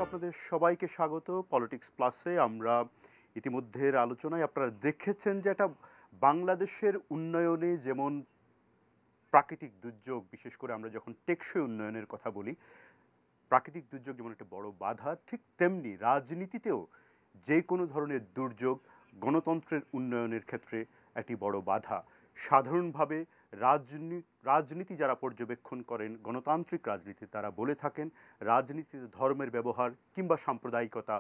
আপনাদের সবাইকে স্বাগত পলিটিক্স প্লাসে। আমরা ইতিমধ্যের আলোচনায় আপনারা দেখেছেন যে এটা বাংলাদেশের উন্নয়নে যেমন প্রাকৃতিক দুর্যোগ, বিশেষ করে আমরা যখন টেকসই উন্নয়নের কথা বলি, প্রাকৃতিক দুর্যোগ যেমন একটা বড় বাধা, ঠিক তেমনি রাজনীতিতেও যে কোনো ধরনের দুর্যোগ গণতন্ত্রের উন্নয়নের ক্ষেত্রে একটি বড় বাধা। সাধারণভাবে রাজনীতি যারা পর্যবেক্ষণ করেন, গণতান্ত্রিক রাজনীতি, তারা বলে থাকেন রাজনীতিতে ধর্মের ব্যবহার কিংবা সাম্প্রদায়িকতা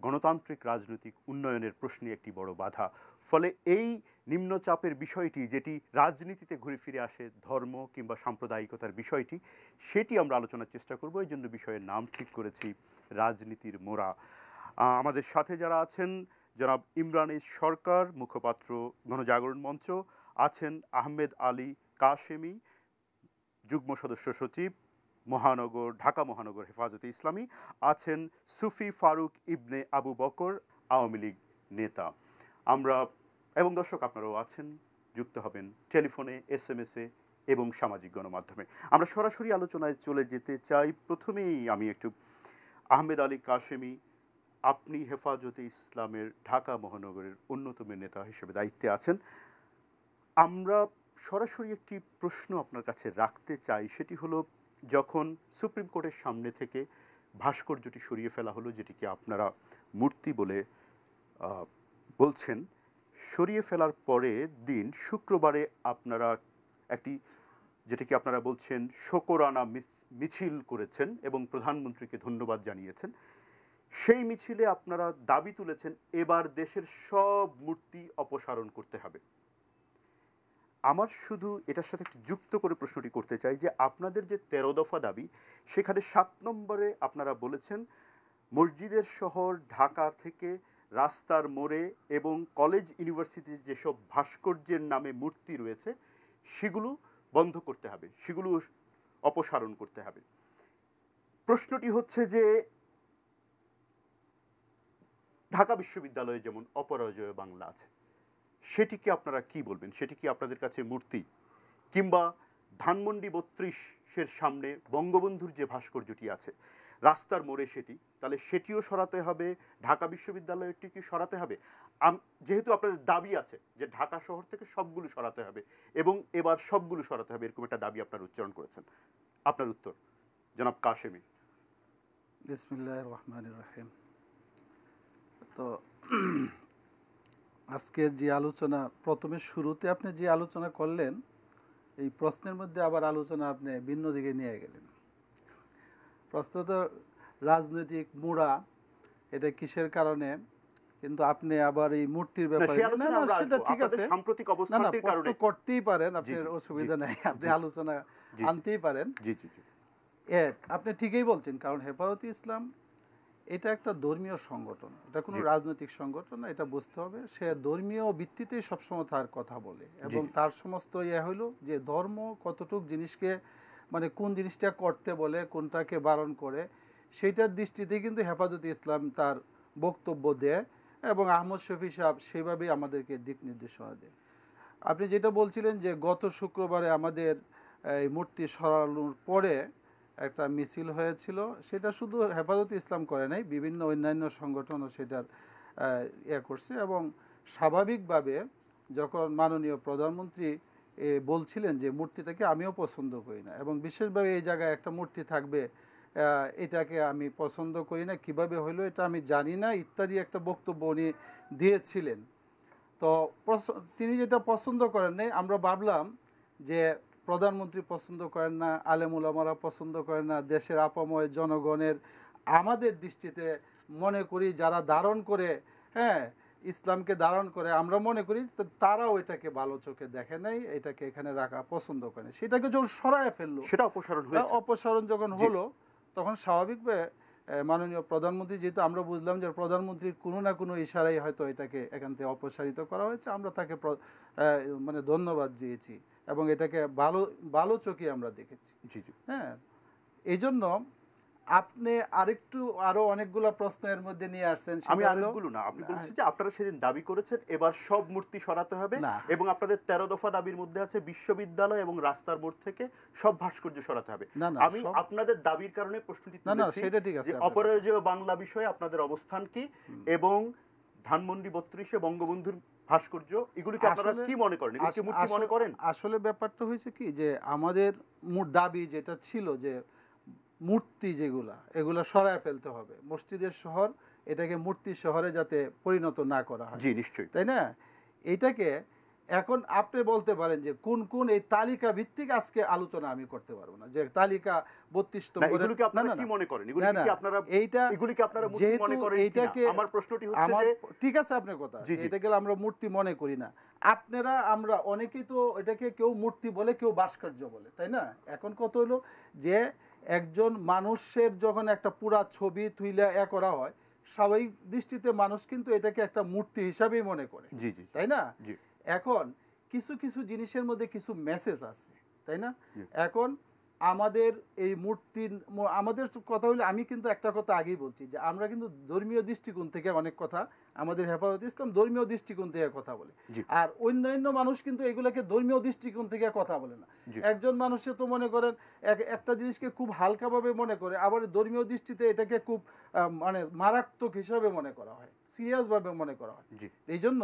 গণতান্ত্রিক রাজনৈতিক উন্নয়নের প্রশ্নে একটি বড় বাধা। ফলে এই নিম্নচাপের বিষয়টি, যেটি রাজনীতিতে ঘুরে ফিরে আসে ধর্ম কিংবা সাম্প্রদায়িকতার বিষয়টি, সেটি আমরা আলোচনার চেষ্টা করব। এই জন্য বিষয়ের নাম ঠিক করেছি রাজনীতির মোড়া। আমাদের সাথে যারা আছেন, জনাব ইমরান সরকার, মুখপাত্র গণজাগরণ মঞ্চ, আছেন আহমেদ আলী কাশেমি, যুগ্ম সদস্য সচিব ঢাকা মহানগর হেফাজতে ইসলামী, আছেন সুফি ফারুক ইবনে আবু বকর, আওয়ামী লীগ নেতা। আমরা এবং দর্শক আপনারাও আছেন, যুক্ত হবেন টেলিফোনে, SMS-এ এবং সামাজিক গণমাধ্যমে। আমরা সরাসরি আলোচনায় চলে যেতে চাই। প্রথমেই আমি একটু আহমেদ আলী কাশেমি, আপনি হেফাজতে ইসলামের ঢাকা মহানগরের অন্যতম নেতা হিসেবে দায়িত্বে আছেন। আমরা সরাসরি একটি প্রশ্ন আপনার কাছে রাখতে চাই, সেটি হলো যখন সুপ্রিম কোর্টের সামনে থেকে ভাস্কর্যটি সরিয়ে ফেলা হলো, যেটিকে আপনারা মূর্তি বলে বলছেন, সরিয়ে ফেলার পরের দিন শুক্রবারে আপনারা একটি, যেটিকে আপনারা বলছেন শোকরানা মিছিল করেছেন এবং প্রধানমন্ত্রীকে ধন্যবাদ জানিয়েছেন। সেই মিছিলে আপনারা দাবি তুলেছেন এবার দেশের সব মূর্তি অপসারণ করতে হবে। আমার শুধু এটার সাথে একটু যুক্ত করে প্রশ্নটি করতে চাই যে আপনাদের যে 13 দফা দাবি, সেখানে 7 নম্বরে আপনারা বলেছেন মসজিদের শহর ঢাকা থেকে রাস্তার মোড়ে এবং কলেজ ইউনিভার্সিটির যেসব ভাস্কর্যের নামে মূর্তি রয়েছে সেগুলো বন্ধ করতে হবে, সেগুলো অপসারণ করতে হবে। প্রশ্নটি হচ্ছে যে ঢাকা বিশ্ববিদ্যালয়ে যেমন অপরাজেয় বাংলা আছে, সেটিকে আপনারা কি বলবেন? সেটি কি আপনাদের কাছে মূর্তি? কিংবা ধানমন্ডি 32-এর সামনে বঙ্গবন্ধুর যে ভাস্কর্যটি আছে রাস্তার মোড়ে, সেটি তাহলে সেটিও সরাতে হবে, ঢাকা বিশ্ববিদ্যালয়টি কি সরাতে হবে? যেহেতু আপনাদের দাবি আছে যে ঢাকা শহর থেকে সবগুলো সরাতে হবে এবং এবার সবগুলো সরাতে হবে, এরকম একটা দাবি আপনারা উচ্চারণ করেছেন। আপনার উত্তর জনাব কাশেমি। বিসমিল্লাহির রহমানির রহিম। তো আজকের যে আলোচনা, প্রথমে শুরুতে আপনি যে আলোচনা করলেন, এই প্রশ্নের মধ্যে আবার আলোচনা আপনি ভিন্ন দিকে নিয়ে গেলেন। প্রশ্ন তো রাজনৈতিক মোড়া, এটা কিসের কারণে, কিন্তু আপনি আবার এই মূর্তির ব্যাপারে সেটা ঠিক আছে, প্রশ্ন করতেই পারেন, আপনার অসুবিধা নেই, আপনি আলোচনা আনতেই পারেন। আপনি ঠিকই বলছেন, কারণ হেফাজতে ইসলাম এটা একটা ধর্মীয় সংগঠন, এটা কোনো রাজনৈতিক সংগঠন না, এটা বুঝতে হবে। সে ধর্মীয় ভিত্তিতেই সবসময় তার কথা বলে এবং তার সমস্ত হইল যে ধর্ম কতটুক জিনিসকে, মানে কোন জিনিসটা করতে বলে, কোনটাকে বারণ করে, সেইটার দৃষ্টিতে কিন্তু হেফাজতে ইসলাম তার বক্তব্য দেয় এবং আহমদ শফি সাহেব সেইভাবেই আমাদেরকে দিক নির্দেশনা দেয়। আপনি যেটা বলছিলেন যে গত শুক্রবারে আমাদের এই মূর্তি সরানোর পরে একটা মিছিল হয়েছিল, সেটা শুধু হেফাজতে ইসলাম করে নাই, বিভিন্ন অন্যান্য সংগঠনও সেটার করছে। এবং স্বাভাবিকভাবে যখন মাননীয় প্রধানমন্ত্রী বলছিলেন যে মূর্তিটাকে আমিও পছন্দ করি না এবং বিশেষভাবে এই জায়গায় একটা মূর্তি থাকবে, এটাকে আমি পছন্দ করি না, কিভাবে হইলো এটা আমি জানি না, ইত্যাদি একটা বক্তব্য উনি দিয়েছিলেন। তো তিনি যেটা পছন্দ করেন নাই, আমরা ভাবলাম যে প্রধানমন্ত্রী পছন্দ করেন না, আলেম উলামারা পছন্দ করেন না, দেশের আপাময় জনগণের আমাদের দৃষ্টিতে মনে করি যারা ধারণ করে, ইসলামকে ধারণ করে, আমরা মনে করি তারাও এটাকে ভালো চোখে দেখে নাই, এটাকে এখানে রাখা পছন্দ করে, সেটাকে যখন সরায় ফেললো, সেটা অপসারণ যখন হলো, তখন স্বাভাবিকভাবে মাননীয় প্রধানমন্ত্রী, যেহেতু আমরা বুঝলাম যে প্রধানমন্ত্রীর কোনো না কোনো ইশারাই হয়তো এটাকে এখান থেকে অপসারিত করা হয়েছে, আমরা তাকে মানে ধন্যবাদ দিয়েছি এবং এটাকে ভালো চোখে আমরা দেখেছি। এই জন্য আপনি আরো অনেকগুলো প্রশ্নের মধ্যে নিয়ে আসছেন। আমি আরেকগুলো না, আপনি বলছেন যে আপনারা সেদিন দাবি করেছেন এবার সব মূর্তি সরাতে হবে না। এবং আপনাদের 13 দফা দাবির মধ্যে আছে বিশ্ববিদ্যালয় এবং রাস্তার মোড় থেকে সব ভাস্কর্য সরাতে হবে। না, না, আমি আপনাদের দাবির কারণে প্রশ্নটি না, না, তুলেছি সেটা ঠিক আছে যে আপনার অপরাজেয় বাংলা বিষয়ে আপনাদের অবস্থান কি এবং ধানমন্ডি 32-এ বঙ্গবন্ধুর ভাস্কর্য, এগুলিকে আপনারা কি মনে করেন? এগুলি কি মূর্তি মনে করেন? আসলে ব্যাপারটা হয়েছে কি যে আমাদের দাবি যেটা ছিল যে মূর্তি এগুলা সরায় ফেলতে হবে, মসজিদের শহর এটাকে মূর্তির শহরে যাতে পরিণত না করা হয়। জি নিশ্চয়ই। তাই না? এইটাকে এখন আপনি বলতে পারেন যে কোন কোন এই তালিকা ভিত্তিক আজকে আলোচনা আমি করতে পারবো না, যে তালিকা 32 নম্বরে। এগুলিকে আপনারা কি মনে করেন? এগুলিকে আপনারা মূর্তি মনে করেন কিনা? আমার প্রশ্নটি হচ্ছে যে ঠিক আছে আপনার কথা, এটা গেলে আমরা মূর্তি মনে করি না। আমরা অনেকেই তো এটাকে কেউ মূর্তি বলে, কেউ ভাস্কর্য বলে, তাই না? এখন কত হলো যে একজন মানুষের যখন একটা পুরা ছবি তুইলা করা হয়, স্বাভাবিক দৃষ্টিতে মানুষ কিন্তু এটাকে একটা মূর্তি হিসাবেই মনে করে, তাই না? এখন কিছু কিছু জিনিসের মধ্যে কিছু মেসেজ আছে, তাই না? এখন আমাদের এই আমাদের কথা হলে, আমি কিন্তু একটা কথা আগেই বলছি যে আমরা কিন্তু ধর্মীয় দৃষ্টিকোণ থেকে অনেক কথা, আমাদের হেফাজতে ইসলাম ধর্মীয় দৃষ্টিকোণ থেকে কথা বলে, আর অন্যান্য মানুষ কিন্তু এগুলোকে ধর্মীয় দৃষ্টিকোণ থেকে কথা বলে না। একজন মানুষে তো মনে করেন একটা জিনিসকে খুব হালকাভাবে মনে করে, আবার ধর্মীয় দৃষ্টিতে এটাকে খুব মানে মারাত্মক হিসাবে মনে করা হয়, সিরিয়াস ভাবে মনে করা হয়। এই জন্য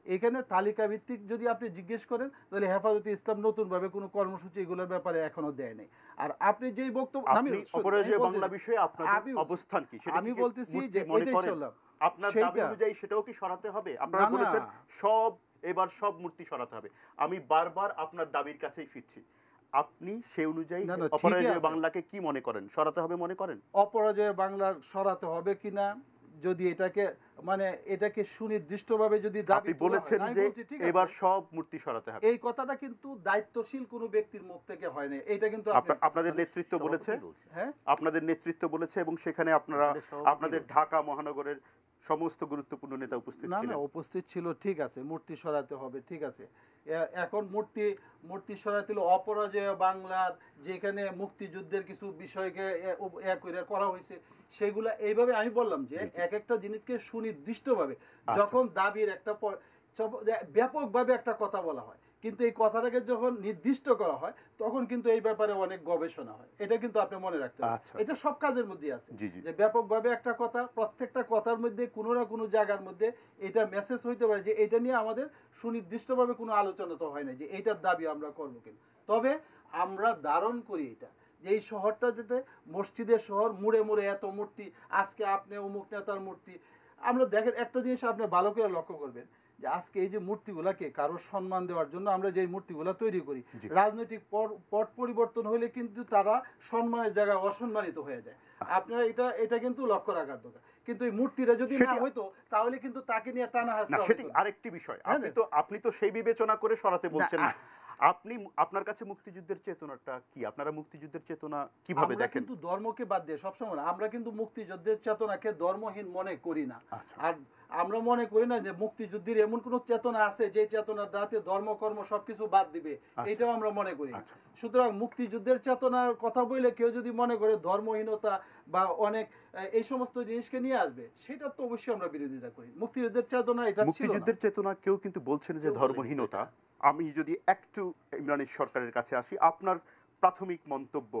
এখানে তালিকা ভিত্তিক যদি আপনি জিজ্ঞেস করেন, তাহলে হেফাজতে ইসলাম নতুন ভাবে কোনো কর্মসূচি এগুলোর ব্যাপারে এখনো দেয় নাই। আর আপনি যেই বক্তব্য, আমি বলতেছি যে এটাই চললাম, আপনার দাবি অনুযায়ী সেটাও কি সরাতে হবে? আপনারা বলেছেন এবার সব মূর্তি সরাতে হবে। আমি বারবার আপনার দাবির কাছেই ফিরছি, আপনি সেই অনুযায়ী অপরাজেয় বাংলাকে কি মনে করেন, সরাতে হবে মনে করেন? অপরাজেয় বাংলা সরাতে হবে কিনা, যদি এটাকে সুনির্দিষ্টভাবে যদি দাবি বলেছেন যে এবার সব মূর্তি সরাতে হবে, এই কথাটা কিন্তু দায়িত্বশীল কোনো ব্যক্তির মুখ থেকে হয় না, এটা কিন্তু আপনাদের নেতৃত্ব বলেছে। হ্যাঁ, আপনাদের নেতৃত্ব বলেছে এবং সেখানে আপনাদের ঢাকা মহানগরের সমস্ত গুরুত্বপূর্ণ নেতা উপস্থিত ছিলেন। না, উপস্থিত ছিল, ঠিক আছে, মূর্তি সরাতে হবে, ঠিক আছে। এখন মূর্তি সরাতে হলে অপরাজেয় বাংলার যেখানে মুক্তিযুদ্ধের কিছু বিষয়কে করা হয়েছে সেগুলা এইভাবে, আমি বললাম যে এক একটা জিনিসকে সুনির্দিষ্টভাবে যখন দাবির একটা ব্যাপকভাবে একটা কথা বলা হয়, কিন্তু এই কথাটাকে যখন নির্দিষ্ট করা হয় তখন কিন্তু এই ব্যাপারে অনেক গবেষণা হয়, এটা কিন্তু আপনি মনে রাখতে হবে। এটা সব কাজের মধ্যে আছে যে ব্যাপকভাবে একটা কথা, প্রত্যেকটা কথার মধ্যে কোনো না কোনো জায়গার মধ্যে এটা মেসেজ হইতে পারে যে এটা নিয়ে আমাদের সুনির্দিষ্টভাবে কোনো আলোচনা তো হয় না যে এইটার দাবি আমরা করবো কিনা। তবে আমরা ধারণ করি এটা যে এই শহরটা যেতে মসজিদের শহর, মুড়ে মুড়ে এত মূর্তি, আজকে আপনি অমুক নেতার মূর্তি। আমরা দেখেন একটা জিনিস আপনি ভালো করে লক্ষ্য করবেন যে আজকে এই যে মূর্তিগুলাকে কারো সম্মান দেওয়ার জন্য আমরা যে মূর্তিগুলা তৈরি করি, রাজনৈতিক পট পরিবর্তন হলে কিন্তু তারা সম্মানের জায়গায় অসম্মানিত হয়ে যায়। আপনারা এটা কিন্তু লক্ষ্য রাখার দরকার। কিন্তু এই মূর্তিটা যদি না হইতো তাহলে কিন্তু তাকে নিয়ে টানা হাসা হতো। সেটি আরেকটি বিষয়, আপনি তো সেই বিবেচনা করে সরাতে বলছেন না। আপনার কাছে মুক্তিযুদ্ধের চেতনাটা কি? আপনারা মুক্তিযুদ্ধের চেতনা কিভাবে দেখেন? আমরা কিন্তু ধর্মকে বাদ দিয়ে সবসময় আমরা কিন্তু মুক্তিযুদ্ধের চেতনাকে ধর্মহীন মনে করি না। আর আমরা মনে করি না যে মুক্তিযুদ্ধের এমন কোন চেতনা আছে যে চেতনার দ্বারা ধর্ম কর্ম সবকিছু বাদ দিবে, এটাও আমরা মনে করি। সুতরাং মুক্তিযুদ্ধের চেতনার কথা বলে কেউ যদি মনে করে ধর্মহীনতা বা অনেক এই সমস্ত জিনিসকে নিয়ে আসবে, সেটা তো অবশ্যই আমরা বিরোধিতা করি। মুক্তিযুদ্ধের চেতনা এটা ছিল না। মুক্তিযুদ্ধের চেতনা কেউ কিন্তু বলছেন যে ধর্মহীনতা। আমি যদি একটু ইমরান সরকারের কাছে আসি, আপনার প্রাথমিক মন্তব্য,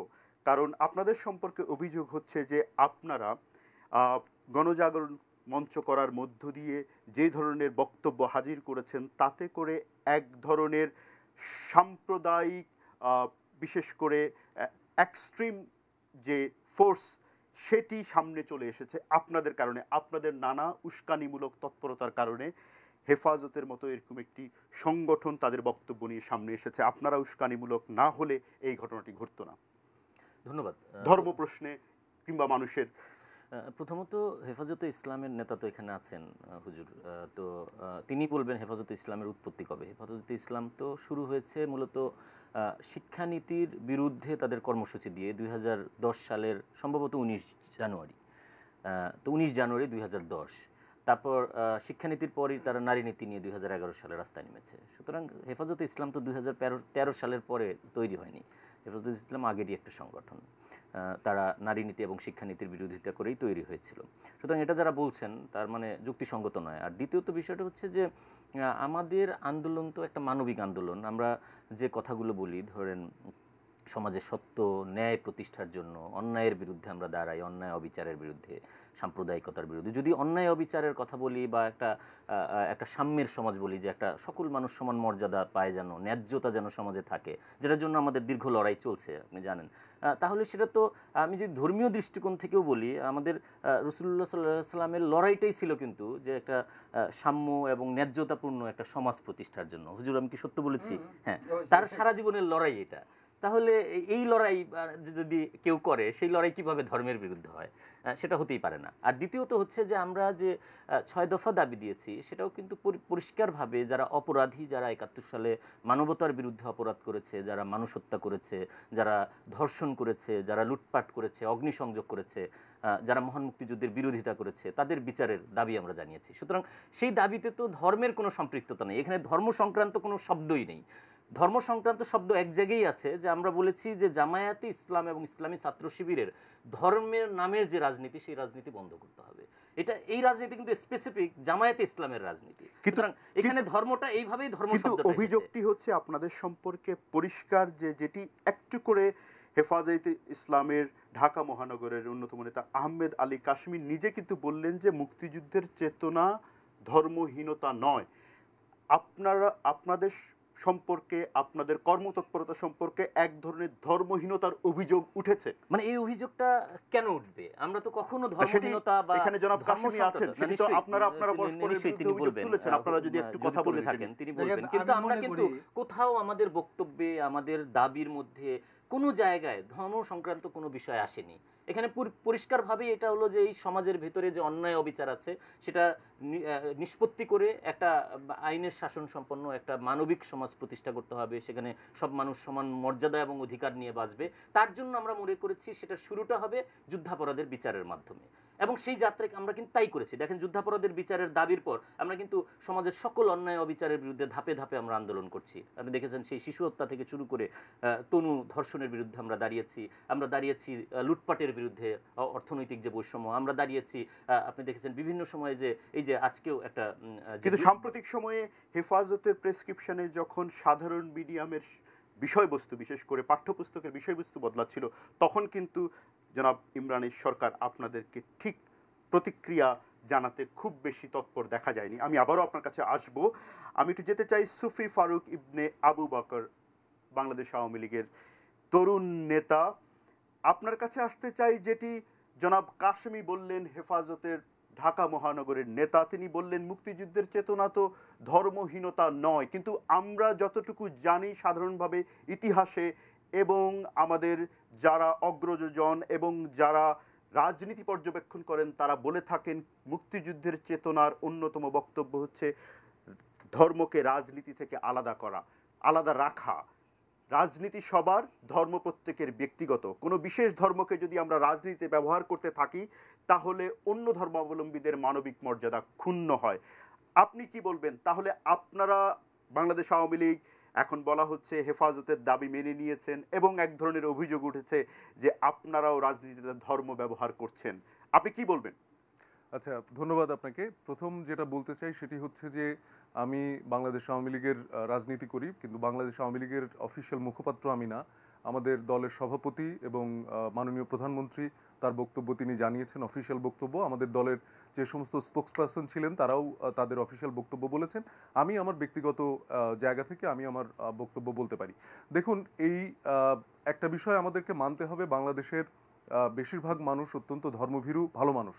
কারণ আপনাদের সম্পর্কে অভিযোগ হচ্ছে যে আপনারা গণজাগরণ মঞ্চ করার মধ্য দিয়ে যে ধরনের বক্তব্য হাজির করেছেন তাতে করে এক ধরনের সাম্প্রদায়িক, বিশেষ করে এক্সট্রিম যে ফোর্স, সেটি সামনে চলে এসেছে আপনাদের কারণে, আপনাদের নানা উস্কানিমূলক তৎপরতার কারণে হেফাজতের মতো এরকম একটি সংগঠন তাদের বক্তব্য নিয়ে সামনে এসেছে। আপনারা উস্কানিমূলক না হলে এই ঘটনাটি ঘটতো না। ধন্যবাদ। ধর্ম প্রশ্নে কিংবা মানুষের, প্রথমত হেফাজতে ইসলামের নেতা তো এখানে আছেন হুজুর, তো তিনি বলবেন হেফাজতে ইসলামের উৎপত্তি কবে। হেফাজতে ইসলাম তো শুরু হয়েছে মূলত শিক্ষানীতির বিরুদ্ধে তাদের কর্মসূচি দিয়ে 2010 সালের সম্ভবত 19 জানুয়ারি। তো 19 জানুয়ারি 2010। তারপর শিক্ষানীতির পরই তারা নারী নীতি নিয়ে 2011 সালে রাস্তায় নেমেছে। সুতরাং হেফাজতে ইসলাম তো 2013 সালের পরে তৈরি হয়নি। হেফাজতে ইসলাম আগেরই একটা সংগঠন। তারা নারী নীতি এবং শিক্ষানীতির বিরোধিতা করেই তৈরি হয়েছিল। সুতরাং এটা যারা বলছেন তার মানে যুক্তিসঙ্গত নয়। আর দ্বিতীয়ত বিষয়টা হচ্ছে যে আমাদের আন্দোলন তো একটা মানবিক আন্দোলন। আমরা যে কথাগুলো বলি, ধরেন সমাজে সত্য ন্যায় প্রতিষ্ঠার জন্য অন্যায়ের বিরুদ্ধে আমরা দাঁড়াই, অন্যায় অবিচারের বিরুদ্ধে, সাম্প্রদায়িকতার বিরুদ্ধে। যদি অন্যায় অবিচারের কথা বলি বা একটা সাম্যের সমাজ বলি, যে একটা সকল মানুষ সমান মর্যাদা পায়, যেন ন্যায্যতা যেন সমাজে থাকে, যেটার জন্য আমাদের দীর্ঘ লড়াই চলছে আপনি জানেন, তাহলে সেটা তো আমি যদি ধর্মীয় দৃষ্টিকোণ থেকেও বলি, আমাদের রাসূলুল্লাহ সাল্লাল্লাহু আলাইহি সাল্লামের লড়াইটাই ছিল কিন্তু যে একটা সাম্য এবং ন্যায্যতাপূর্ণ একটা সমাজ প্রতিষ্ঠার জন্য। হুজুর আমি কি সত্য বলেছি? হ্যাঁ, তার সারা জীবনের লড়াই এটা। তাহলে এই লড়াই যদি কেউ করে, সেই লড়াই কিভাবে ধর্মের বিরুদ্ধে হয়? সেটা হতেই পারে না। আর দ্বিতীয়ত হচ্ছে যে আমরা যে 6 দফা দাবি দিয়েছি, সেটাও কিন্তু পরিষ্কারভাবে যারা অপরাধী, যারা 71 সালে মানবতার বিরুদ্ধে অপরাধ করেছে, যারা মানুষ হত্যা করেছে, যারা ধর্ষণ করেছে, যারা লুটপাট করেছে, অগ্নিসংযোগ করেছে, যারা মহান মুক্তিযুদ্ধের বিরোধিতা করেছে, তাদের বিচারের দাবি আমরা জানিয়েছি। সুতরাং সেই দাবিতে তো ধর্মের কোনো সম্পৃক্ততা নেই, এখানে ধর্ম সংক্রান্ত কোনো শব্দই নেই। ধর্ম সংক্রান্ত শব্দ এক জায়গায় আছে, যে আমরা বলেছি যে জামায়াতে ইসলাম এবং ইসলামী ছাত্র শিবিরের ধর্মের নামের যে রাজনীতি, সেই রাজনীতি বন্ধ করতে হবে। এই রাজনীতি কিন্তু স্পেসিফিক জামায়াতে ইসলামের রাজনীতি। সুতরাং এখানে ধর্মটা এইভাবেই ধর্ম শব্দটা অভিযোগটি হচ্ছে আপনাদের সম্পর্কে পরিষ্কার, যে যেটি একটু করে হেফাজতে ইসলামের ঢাকা মহানগরের অন্যতম নেতা আহমেদ আলী কাশ্মীর নিজে কিন্তু বললেন যে মুক্তিযুদ্ধের চেতনা ধর্মহীনতা নয়। আপনাদের সম্পর্কে, আপনাদের কর্মতৎপরতা সম্পর্কে এক ধরনের ধর্মহীনতার অভিযোগ উঠেছে। মানে এই অভিযোগটা কেন উঠবে? আমরা তো কখনো ধর্মহীনতা বা এখানে জনাব কাশিমি আছেন, সেটি তো আপনারা পরস্পরের বিরুদ্ধে অভিযোগ তুলেছেন। আপনারা যদি একটু কথা বলে থাকেন তিনি বলবেন। কিন্তু আমরা কিন্তু কোথাও আমাদের বক্তব্যে, আমাদের দাবির মধ্যে কোনো জায়গায় ধর্ম সংক্রান্ত কোনো বিষয় আসেনি। এখানে পরিষ্কারভাবে এটা হলো যে এই সমাজের ভেতরে যে অন্যায় অবিচার আছে, সেটা নিষ্পত্তি করে একটা আইনের শাসন সম্পন্ন একটা মানবিক সমাজ প্রতিষ্ঠা করতে হবে। সেখানে সব মানুষ সমান মর্যাদা এবং অধিকার নিয়ে বাঁচবে। তার জন্য আমরা মনে করেছি সেটা শুরুটা হবে যুদ্ধাপরাধের বিচারের মাধ্যমে, এবং সেই যাত্রাকে আমরা কিন্তু তাই করেছি। দেখেন, যুদ্ধাপরাধের বিচারের দাবির পর আমরা কিন্তু সমাজের সকল অন্যায় অবিচারের বিরুদ্ধে ধাপে ধাপে আমরা আন্দোলন করছি। আপনি দেখেছেন, সেই শিশু হত্যা থেকে শুরু করে তনু ধর্ষণের বিরুদ্ধে আমরা দাঁড়িয়েছি লুটপাটের বিরুদ্ধে, অর্থনৈতিক যে বৈষম্য, আমরা দাঁড়িয়েছি। আপনি দেখেছেন বিভিন্ন সময়ে যে এই যে আজকেও একটা, কিন্তু সাম্প্রতিক সময়ে হেফাজতের প্রেসক্রিপশনে যখন সাধারণ মিডিয়ামের বিষয়বস্তু, বিশেষ করে পাঠ্যপুস্তকের বিষয়বস্তু বদলাচ্ছিল, তখন কিন্তু জনাব ইমরানের সরকার আপনাদেরকে ঠিক প্রতিক্রিয়া জানাতে খুব বেশি তৎপর দেখা যায়নি। আমি আবারও আপনার কাছে আসব। আমি একটু যেতে চাই সুফি ফারুক ইবনে আবু বকর, বাংলাদেশ আওয়ামী লীগের তরুণ নেতা। আপনার কাছে আসতে চাই, যেটি জনাব কাশেমি বললেন, হেফাজতের ঢাকা মহানগরের নেতা। তিনি বললেন মুক্তিযুদ্ধের চেতনা তো ধর্মহীনতা নয়, কিন্তু আমরা যতটুকু জানি সাধারণভাবে ইতিহাসে, এবং আমাদের যারা অগ্রজজন এবং যারা রাজনীতি পর্যবেক্ষণ করেন, তারা বলে থাকেন মুক্তিযুদ্ধের চেতনার অন্যতম বক্তব্য হচ্ছে ধর্মকে রাজনীতি থেকে আলাদা করা, আলাদা রাখা। রাজনীতি সবার, ধর্ম প্রত্যেকের ব্যক্তিগত। কোনো বিশেষ ধর্মকে যদি আমরা রাজনীতিতে ব্যবহার করতে থাকি, তাহলে অন্য ধর্মাবলম্বীদের মানবিক মর্যাদা ক্ষুণ্ণ হয়। আপনি কি বলবেন? তাহলে আপনারা, বাংলাদেশ আওয়ামী লীগ, এখন বলা হচ্ছে হেফাজতের দাবি মেনে নিয়েছেন, এবং এক ধরনের অভিযোগ উঠেছে যে আপনারাও রাজনীতিতে ধর্ম ব্যবহার করছেন। আপনি কি বলবেন? আচ্ছা, ধন্যবাদ আপনাকে। প্রথম যেটা বলতে চাই সেটি হচ্ছে যে আমি বাংলাদেশ আওয়ামী লীগের রাজনীতি করি, কিন্তু বাংলাদেশ আওয়ামী লীগের অফিসিয়াল মুখপাত্র আমি না। আমাদের দলের সভাপতি এবং মাননীয় প্রধানমন্ত্রী তার বক্তব্য তিনি জানিয়েছেন, অফিসিয়াল বক্তব্য। আমাদের দলের যে সমস্ত স্পোক্সপারসন ছিলেন তারাও তাদের অফিসিয়াল বক্তব্য বলেছেন। আমি আমার ব্যক্তিগত জায়গা থেকে আমি আমার বক্তব্য বলতে পারি। দেখুন, এই একটা বিষয় আমাদেরকে মানতে হবে, বাংলাদেশের বেশিরভাগ মানুষ অত্যন্ত ধর্মভীরু, ভালো মানুষ।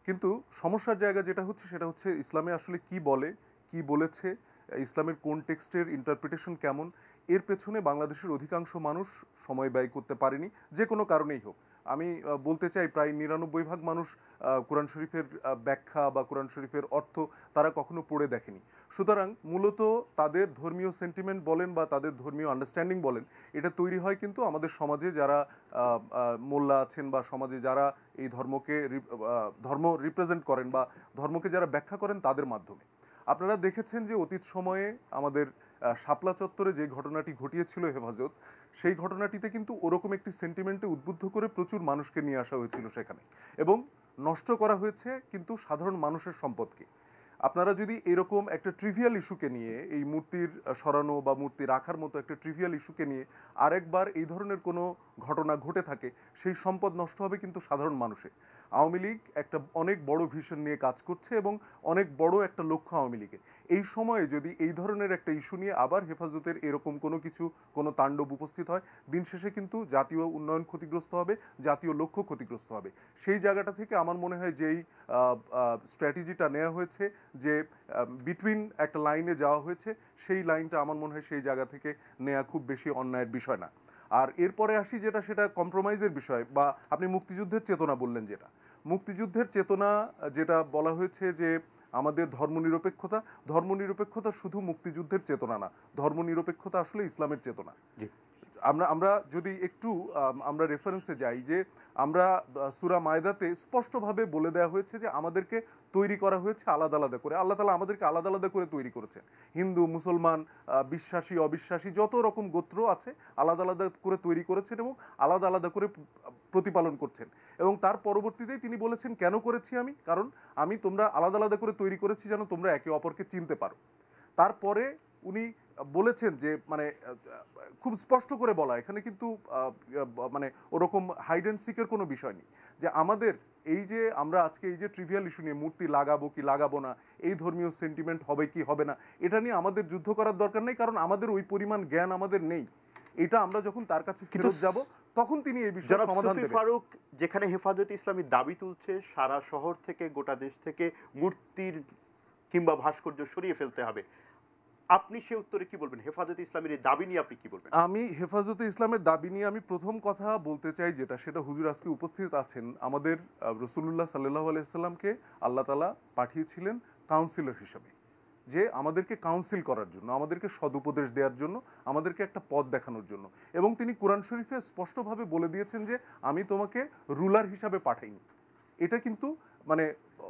কিন্তু সমস্যার জায়গা যেটা হচ্ছে সেটা হচ্ছে ইসলামে আসলে কি বলে, কি বলেছে, ইসলামের কোন টেক্সটের ইন্টারপ্রিটেশন কেমন, এর পেছনে বাংলাদেশের অধিকাংশ মানুষ সময় ব্যয় করতে পারেনি, যে কোনো কারণেই হোক। আমি বলতে চাই প্রায় ৯৯% মানুষ কোরআন শরীফের ব্যাখ্যা বা কোরআন শরীফের অর্থ তারা কখনো পড়ে দেখেনি। সুতরাং মূলত তাদের ধর্মীয় সেন্টিমেন্ট বলেন বা তাদের ধর্মীয় আন্ডারস্ট্যান্ডিং বলেন, এটা তৈরি হয় কিন্তু আমাদের সমাজে যারা মোল্লা আছেন বা সমাজে যারা এই ধর্ম রিপ্রেজেন্ট করেন বা ধর্মকে যারা ব্যাখ্যা করেন তাদের মাধ্যমে। আপনারা দেখেছেন যে অতীত সময়ে আমাদের শাপলা চত্বরে যে ঘটনাটি ঘটিয়েছিল হেফাজত, সেই ঘটনাটিতে কিন্তু ওরকম একটি সেন্টিমেন্টে উদ্বুদ্ধ করে প্রচুর মানুষকে নিয়ে আসা হয়েছিল সেখানে, এবং নষ্ট করা হয়েছে কিন্তু সাধারণ মানুষের সম্পদকে। আপনারা যদি এরকম একটা ট্রিভিয়াল ইস্যুকে নিয়ে, এই মূর্তির সরানো বা মূর্তি রাখার মতো একটা ট্রিভিয়াল ইস্যুকে নিয়ে আরেকবার এই ধরনের কোনো ঘটনা ঘটে থাকে, সেই সম্পদ নষ্ট হবে কিন্তু সাধারণ মানুষের। আওয়ামী লীগ একটা অনেক বড় ভিশন নিয়ে কাজ করছে এবং অনেক বড় একটা লক্ষ্য আওয়ামী লীগের। এই সময়ে যদি এই ধরনের একটা ইস্যু নিয়ে আবার হেফাজতের এরকম কোনো তাণ্ডব উপস্থিত হয়, দিন শেষে কিন্তু জাতীয় উন্নয়ন ক্ষতিগ্রস্ত হবে, জাতীয় লক্ষ্য ক্ষতিগ্রস্ত হবে। সেই জায়গাটা থেকে আমার মনে হয় যেই স্ট্র্যাটেজিটা নেওয়া হয়েছে, যে বিটুইন একটা লাইনে যাওয়া হয়েছে, সেই লাইনটা আমার মনে হয় সেই জায়গা থেকে নেওয়া খুব বেশি অন্যায়ের বিষয় না। আর এরপরে আসি সেটা কম্প্রোমাইজের বিষয়, বা আপনি মুক্তিযুদ্ধের চেতনা বললেন, মুক্তিযুদ্ধের চেতনা যেটা বলা হয়েছে যে আমাদের ধর্মনিরপেক্ষতা শুধু মুক্তিযুদ্ধের চেতনা না, ধর্মনিরপেক্ষতা আসলে ইসলামের চেতনা। আমরা যদি একটু আমরা রেফারেন্সে যাই, যে আমরা সূরা মায়দাতে স্পষ্টভাবে বলে দেওয়া হয়েছে যে আমাদেরকে তৈরি করা হয়েছে আলাদা আলাদা করে। আল্লাহ তাআলা আমাদেরকে আলাদা আলাদা করে তৈরি করেছেন। হিন্দু, মুসলমান, বিশ্বাসী, অবিশ্বাসী যত রকম গোত্র আছে আলাদা আলাদা করে তৈরি করেছেন এবং আলাদা আলাদা করে প্রতিপালন করছেন। এবং তার পরবর্তীতেই তিনি বলেছেন, কেন করেছি আমি? কারণ আমি তোমরা আলাদা আলাদা করে তৈরি করেছি যেন তোমরা একে অপরকে চিনতে পারো। তারপরে উনি বলেছেন যে খুব স্পষ্ট করে বলা, এখানে কিন্তু মানে ওরকম হাইড অ্যান্ড সিকের কোনো বিষয় নেই, যে আমাদের এই যে আমরা আজকে এই যে ট্রিভিয়াল ইস্যু নিয়ে মূর্তি লাগাবো কি লাগাবো না, এই ধর্মীয় সেন্টিমেন্ট হবে কি হবে না, এটা নিয়ে আমাদের যুদ্ধ করার দরকার নেই, কারণ আমাদের ওই পরিমাণ জ্ঞান আমাদের নেই। এটা আমরা যখন তার কাছে ফেরত যাব তখন তিনি এই বিষয়ে সমাধান দেবেন। ফারুক, যেখানে হেফাজতে ইসলামী দাবি তুলছে সারা শহর থেকে, গোটা দেশ থেকে মূর্তির কিংবা ভাস্কর্য সরিয়ে ফেলতে হবে, আপনি সে উত্তরে কি বলবেন? হেফাজতে ইসলামের এই দাবি নিয়ে আপনি কি বলবেন? আমি হেফাজতে ইসলামের দাবি নিয়ে আমি প্রথম কথা বলতে চাই সেটা হুজুর আজকে উপস্থিত আছেন, আমাদের রাসূলুল্লাহ সাল্লাল্লাহু আলাইহি সাল্লামকে আল্লাহ তাআলা পাঠিয়েছিলেন কাউন্সিলর হিসেবে, যে আমাদেরকে কাউন্সিল করার জন্য, আমাদেরকে সদুপদেশ দেওয়ার জন্য, আমাদেরকে একটা পথ দেখানোর জন্য। এবং তিনি কোরআন শরীফে স্পষ্টভাবে বলে দিয়েছেন যে আমি তোমাকে রুলার হিসাবে পাঠাইনি। এটা কিন্তু মানে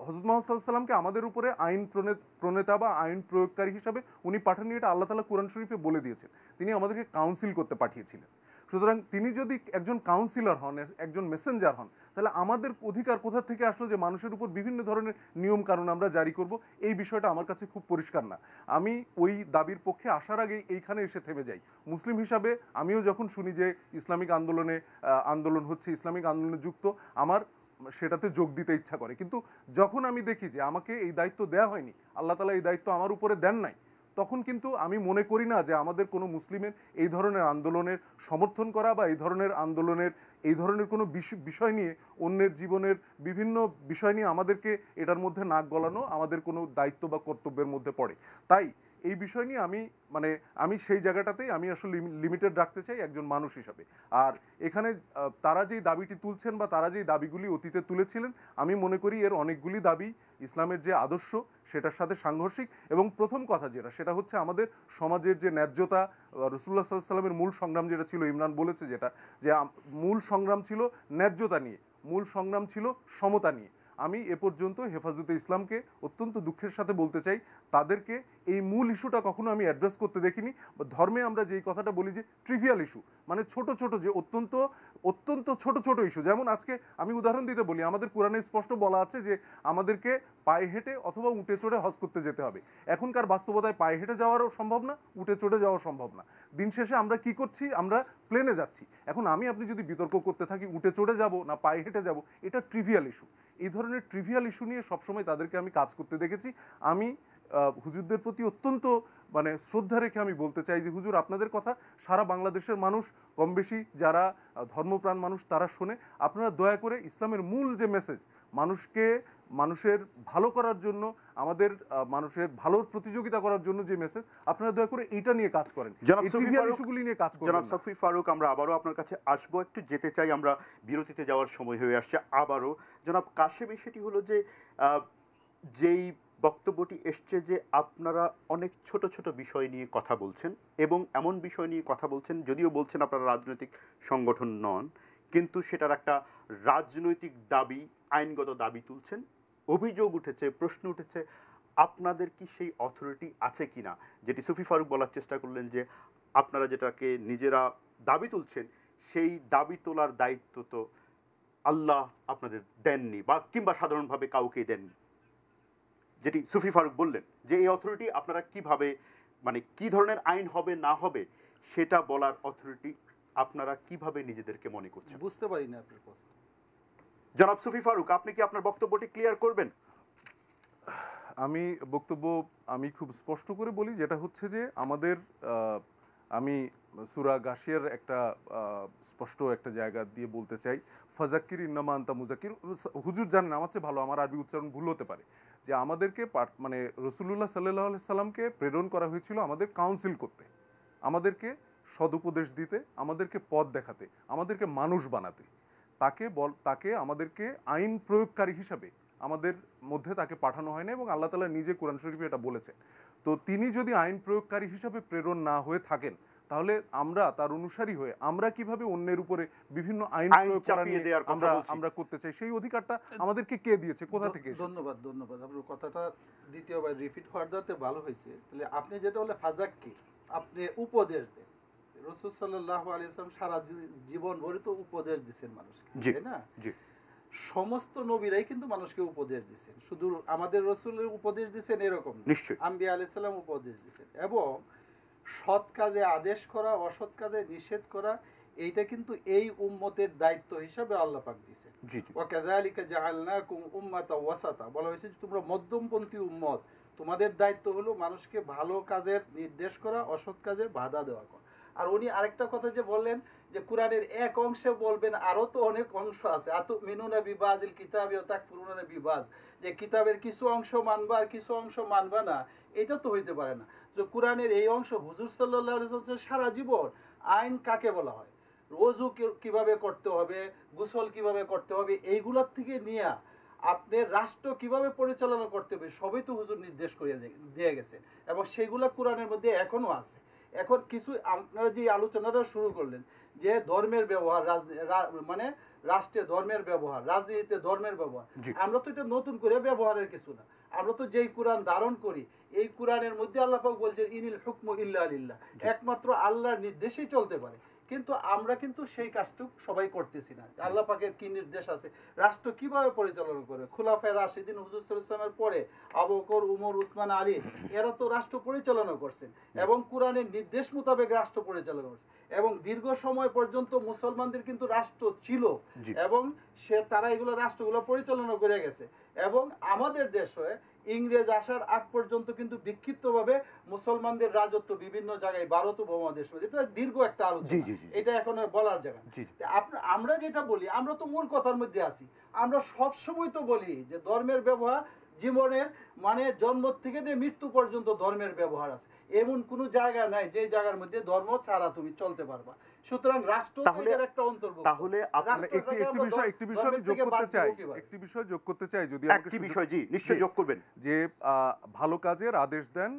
হযরত মুহাম্মদ সাল্লাল্লাহু আলাইহি সাল্লামকে আমাদের উপরে আইন প্রণেতা বা আইন প্রয়োগকারী হিসাবে উনি পাঠাননি, এটা আল্লাহ তাআলা কোরআন শরীফে বলে দিয়েছেন। তিনি আমাদেরকে কাউন্সিল করতে পাঠিয়েছিলেন। সুতরাং তিনি যদি একজন কাউন্সিলর হন, একজন মেসেঞ্জার হন, তাহলে আমাদের অধিকার কোথা থেকে আসলো যে মানুষের উপর বিভিন্ন ধরনের নিয়ম কানুন আমরা জারি করব? এই বিষয়টা আমার কাছে খুব পরিষ্কার না। আমি ওই দাবির পক্ষে আসার আগেই এইখানে এসে থেমে যাই। মুসলিম হিসাবে আমিও যখন শুনি যে ইসলামিক আন্দোলন হচ্ছে, ইসলামিক আন্দোলনে যুক্ত, আমার সেটাতে যোগ দিতে ইচ্ছা করে। কিন্তু যখন আমি দেখি যে আমাকে এই দায়িত্ব দেওয়া হয়নি, আল্লাহ তাআলা এই দায়িত্ব আমার উপরে দেন নাই, তখন কিন্তু আমি মনে করি না যে আমাদের কোনো মুসলিমের এই ধরনের আন্দোলনের সমর্থন করা বা এই ধরনের কোনো বিষয় নিয়ে, অন্যের জীবনের বিভিন্ন বিষয় নিয়ে আমাদেরকে এটার মধ্যে নাক গলানো আমাদের কোনো দায়িত্ব বা কর্তব্যের মধ্যে পড়ে। তাই এই বিষয় নিয়ে আমি সেই জায়গাটাতেই আমি আসলে লিমিটেড রাখতে চাই একজন মানুষ হিসাবে। আর এখানে তারা যেই দাবিটি তুলছেন বা তারা যেই দাবিগুলি অতীতে তুলেছিলেন, আমি মনে করি এর অনেকগুলি দাবি ইসলামের যে আদর্শ সেটার সাথে সাংঘর্ষিক। এবং প্রথম কথা সেটা হচ্ছে আমাদের সমাজের যে ন্যায্যতা, রাসূলুল্লাহ সাল্লাল্লাহু আলাইহি সাল্লামের মূল সংগ্রাম যেটা ছিল, ইমরান বলেছে যে মূল সংগ্রাম ছিল ন্যায্যতা নিয়ে, মূল সংগ্রাম ছিল সমতা নিয়ে। আমি এ পর্যন্ত হেফাজতে ইসলামকে অত্যন্ত দুঃখের সাথে বলতে চাই, তাদেরকে এই মূল ইস্যুটা কখনো আমি অ্যাড্রেস করতে দেখিনি। ধর্মে আমরা যেই কথাটা বলি যে ট্রিভিয়াল ইস্যু, মানে ছোট ছোট, যে অত্যন্ত ছোট ছোট ইস্যু। যেমন আজকে আমি উদাহরণ দিতে বলি, আমাদের কোরআনে স্পষ্ট বলা আছে যে আমাদেরকে পায়ে হেঁটে অথবা উটে চড়ে হজ করতে যেতে হবে। এখনকার বাস্তবতায় পায়ে হেঁটে যাওয়ারও সম্ভব না, উটে চড়ে যাওয়া সম্ভব না। দিন শেষে আমরা কি করছি? আমরা প্লেনে যাচ্ছি। এখন আপনি যদি বিতর্ক করতে থাকি উটে চড়ে যাব না পায়ে হেঁটে যাব, এটা ট্রিভিয়াল ইস্যু। এই ধরনের ট্রিভিয়াল ইস্যু নিয়ে সবসময় তাদেরকে আমি কাজ করতে দেখেছি। আমি হুজুরদের প্রতি অত্যন্ত মানে শ্রদ্ধা রেখে আমি বলতে চাই যে হুজুর আপনাদের কথা সারা বাংলাদেশের মানুষ কম বেশি যারা ধর্মপ্রাণ মানুষ তারা শোনে, আপনারা দয়া করে ইসলামের মূল যে মেসেজ, মানুষের ভালো করার জন্য, আমাদের মানুষের ভালোর প্রতিযোগিতা করার জন্য যে মেসেজ, আপনারা দয়া করে এইটা নিয়ে কাজ করেন, এই ট্রিভিয়াল ইস্যুগুলি নিয়ে কাজ করেন। জনাব শফি ফারুক, আমরা আবারও আপনার কাছে আসবো, একটু যেতে চাই, আমরা বিরতিতে যাওয়ার সময় হয়ে আসছে আবারও। জনাব কাশেমি, সেটি হলো যে যেই বক্তব্যটি এসছে যে আপনারা অনেক ছোট ছোট বিষয় নিয়ে কথা বলছেন এবং এমন বিষয় নিয়ে কথা বলছেন, যদিও বলছেন আপনারা রাজনৈতিক সংগঠন নন, কিন্তু সেটার একটা রাজনৈতিক দাবি, আইনগত দাবি তুলছেন। অভিযোগ উঠেছে, প্রশ্ন উঠেছে, আপনাদের কি সেই অথরিটি আছে কিনা, যেটি শফি ফারুক বলার চেষ্টা করলেন যে আপনারা যেটাকে নিজেরা দাবি তুলছেন সেই দাবি তোলার দায়িত্ব তো আল্লাহ আপনাদের দেননি, বা কিংবা সাধারণভাবে কাউকে দেননি, যেটি শফি ফারুক বললেন যে এই অথরিটি আপনারা কিভাবে, মানে কি ধরনের আইন হবে না হবে সেটা বলার অথরিটি আপনারা কিভাবে নিজেদেরকে মনে করছেন? বুঝতে পারি না আপনার প্রশ্ন। জনাব শফি ফারুক, আপনি কি আপনার বক্তব্যটি ক্লিয়ার করবেন? আমি খুব স্পষ্ট করে বলি, যেটা হচ্ছে যে আমাদের আমি সূরা গাশিয়ার একটা স্পষ্ট একটা জায়গা দিয়ে বলতে চাই, ফাজাক্কির ইন্নামা আনতা মুজাক্কির। হুজুর জানেন আমার চেয়ে ভালো, আমার আরবি উচ্চারণ ভুল হতে পারে, যে আমাদেরকে মানে রাসূলুল্লাহ সাল্লাল্লাহু আলাইহি সাল্লামকে প্রেরণ করা হয়েছিল আমাদের কাউন্সিল করতে, আমাদেরকে সদুপদেশ দিতে, আমাদেরকে পথ দেখাতে, আমাদেরকে মানুষ বানাতে। তাকে আমাদেরকে আইন প্রয়োগকারী হিসাবে আমাদের মধ্যে তাকে পাঠানো হয় না, এবং আল্লাহ তাআলা নিজে কোরআন শরীফে এটা বলেছেন। তো তিনি যদি আইন প্রয়োগকারী হিসাবে প্রেরণ না হয়ে থাকেন, তাহলে আমরা তার অনুসারী হয়ে আমরা কিভাবে অন্যের উপরে বিভিন্ন আইন প্রয়োগ করা নিয়ে আমরা করতে চাই? সেই অধিকারটা আমাদেরকে কে দিয়েছে, কোথা থেকে এসেছে? ধন্যবাদ। আপনার কথাটা দ্বিতীয়বার রিপিট হওয়ার দাতে ভালো হয়েছে। তাহলে আপনি যেটা বলে ফাজাক্কির, আপনি উপদেশ দেন। রাসূল সাল্লাল্লাহু আলাইহি ওয়াসাল্লাম সারা জীবন ভরে তো উপদেশ দিচ্ছেন মানুষকে, তাই না? সমস্ত নবীরাই কিন্তু মানুষকে উপদেশ দিচ্ছেন, শুধু আমাদের রাসূলের উপদেশ দিচ্ছেন এরকম না, আম্বিয়া আলাইহিস সালাম উপদেশ দিচ্ছেন। এবং সৎ কাজে আদেশ করা, অসৎ কাজে নিষেধ করা, এইটা কিন্তু এই উম্মতের দায়িত্ব হিসাবে আল্লাহ পাক দিয়েছেন। ওয়া কাযালিকা জাআলনাকুম উম্মাতাও ওয়াসাতা, বলা হয়েছে যে তোমরা মধ্যমপন্থী উম্মত, তোমাদের দায়িত্ব হলো মানুষকে ভালো কাজের নির্দেশ করা, অসৎ কাজে বাধা দেওয়া করা। আর উনি আরেকটা কথা যে বললেন যে কোরআনের এক অংশে বলবেন, আরো তো অনেক অংশ আছে, আতুমিনুনা বিবাযিল কিতাবি ওয়া তাকফুরুনা বিবায, যে কিতাবের কিছু অংশ মানবা আর কিছু অংশ মানবা না, এটা তো হইতে পারে না। যে কোরআনের এই অংশ, হুজুর সাল্লাল্লাহু আলাইহি ওয়াসাল্লাম সারা জীবন আইন কাকে বলা হয়, ওযু কিভাবে করতে হবে, গোসল কিভাবে করতে হবে, এইগুলোর থেকে নিয়ে আপনি রাষ্ট্র কিভাবে পরিচালনা করতে হবে সবই তো হুজুর নির্দেশ করিয়ে দিয়ে গেছে, এবং সেগুলো কোরআনের মধ্যে এখনো আছে। এখন কিছু আপনারা যে আলোচনাটা শুরু করলেন যে ধর্মের ব্যবহার, মানে রাষ্ট্রে ধর্মের ব্যবহার, রাজনীতিতে ধর্মের ব্যবহার, আমরা তো এটা নতুন করে ব্যবহারের কিছু না। আমরা তো যেই কোরআন ধারণ করি, এই কোরআনের মধ্যে আল্লাহ পাক বলছেন ইনিল হুকমু ইল্লা লিল্লাহ, একমাত্র আল্লাহর নির্দেশেই চলতে পারে। কিন্তু আমরা কিন্তু সেই কাজটুকু সবাই করতেছি না। আল্লাহ পাকের কি নির্দেশ আছে, রাষ্ট্র কিভাবে পরিচালনা করে, খুলাফায়ে রাশিদিন হুজুর সাল্লাল্লাহু আলাইহি ওয়াসাল্লামের পরে আবু বকর, উমর, উসমান, আলী, এরা তো রাষ্ট্র পরিচালনা করছেন এবং কোরআনের নির্দেশ মোতাবেক রাষ্ট্র পরিচালনা করছে, এবং দীর্ঘ সময় পর্যন্ত মুসলমানদের কিন্তু রাষ্ট্র ছিল, এবং তারা এগুলো রাষ্ট্রগুলো পরিচালনা করে গেছে। এবং আমাদের দেশে ইংরেজ আসার আগ পর্যন্ত কিন্তু বিক্ষিপ্তভাবে মুসলমানদের রাজত্ব বিভিন্ন জায়গায়, ভারত উপমহাদেশ, এটা দীর্ঘ একটা আলোচনা, এটা এখন বলার জায়গা। আমরা যেটা বলি, আমরা তো মূল কথার মধ্যে আছি। আমরা সব সময় তো বলি যে ধর্মের ব্যবহার জীবনের, মানে জন্ম থেকে দিয়ে মৃত্যু পর্যন্ত ধর্মের ব্যবহার আছে, এমন কোনো জায়গা নাই যে জায়গার মধ্যে ধর্ম ছাড়া তুমি চলতে পারবা। সুতরাং রাষ্ট্র একটা অন্তর্ভুক্ত। তাহলে একটি বিষয় যোগ করতে চাই, যদি একটি বিষয়, জি নিশ্চয়ই যোগ করবেন, যে ভালো কাজের আদেশ দেন,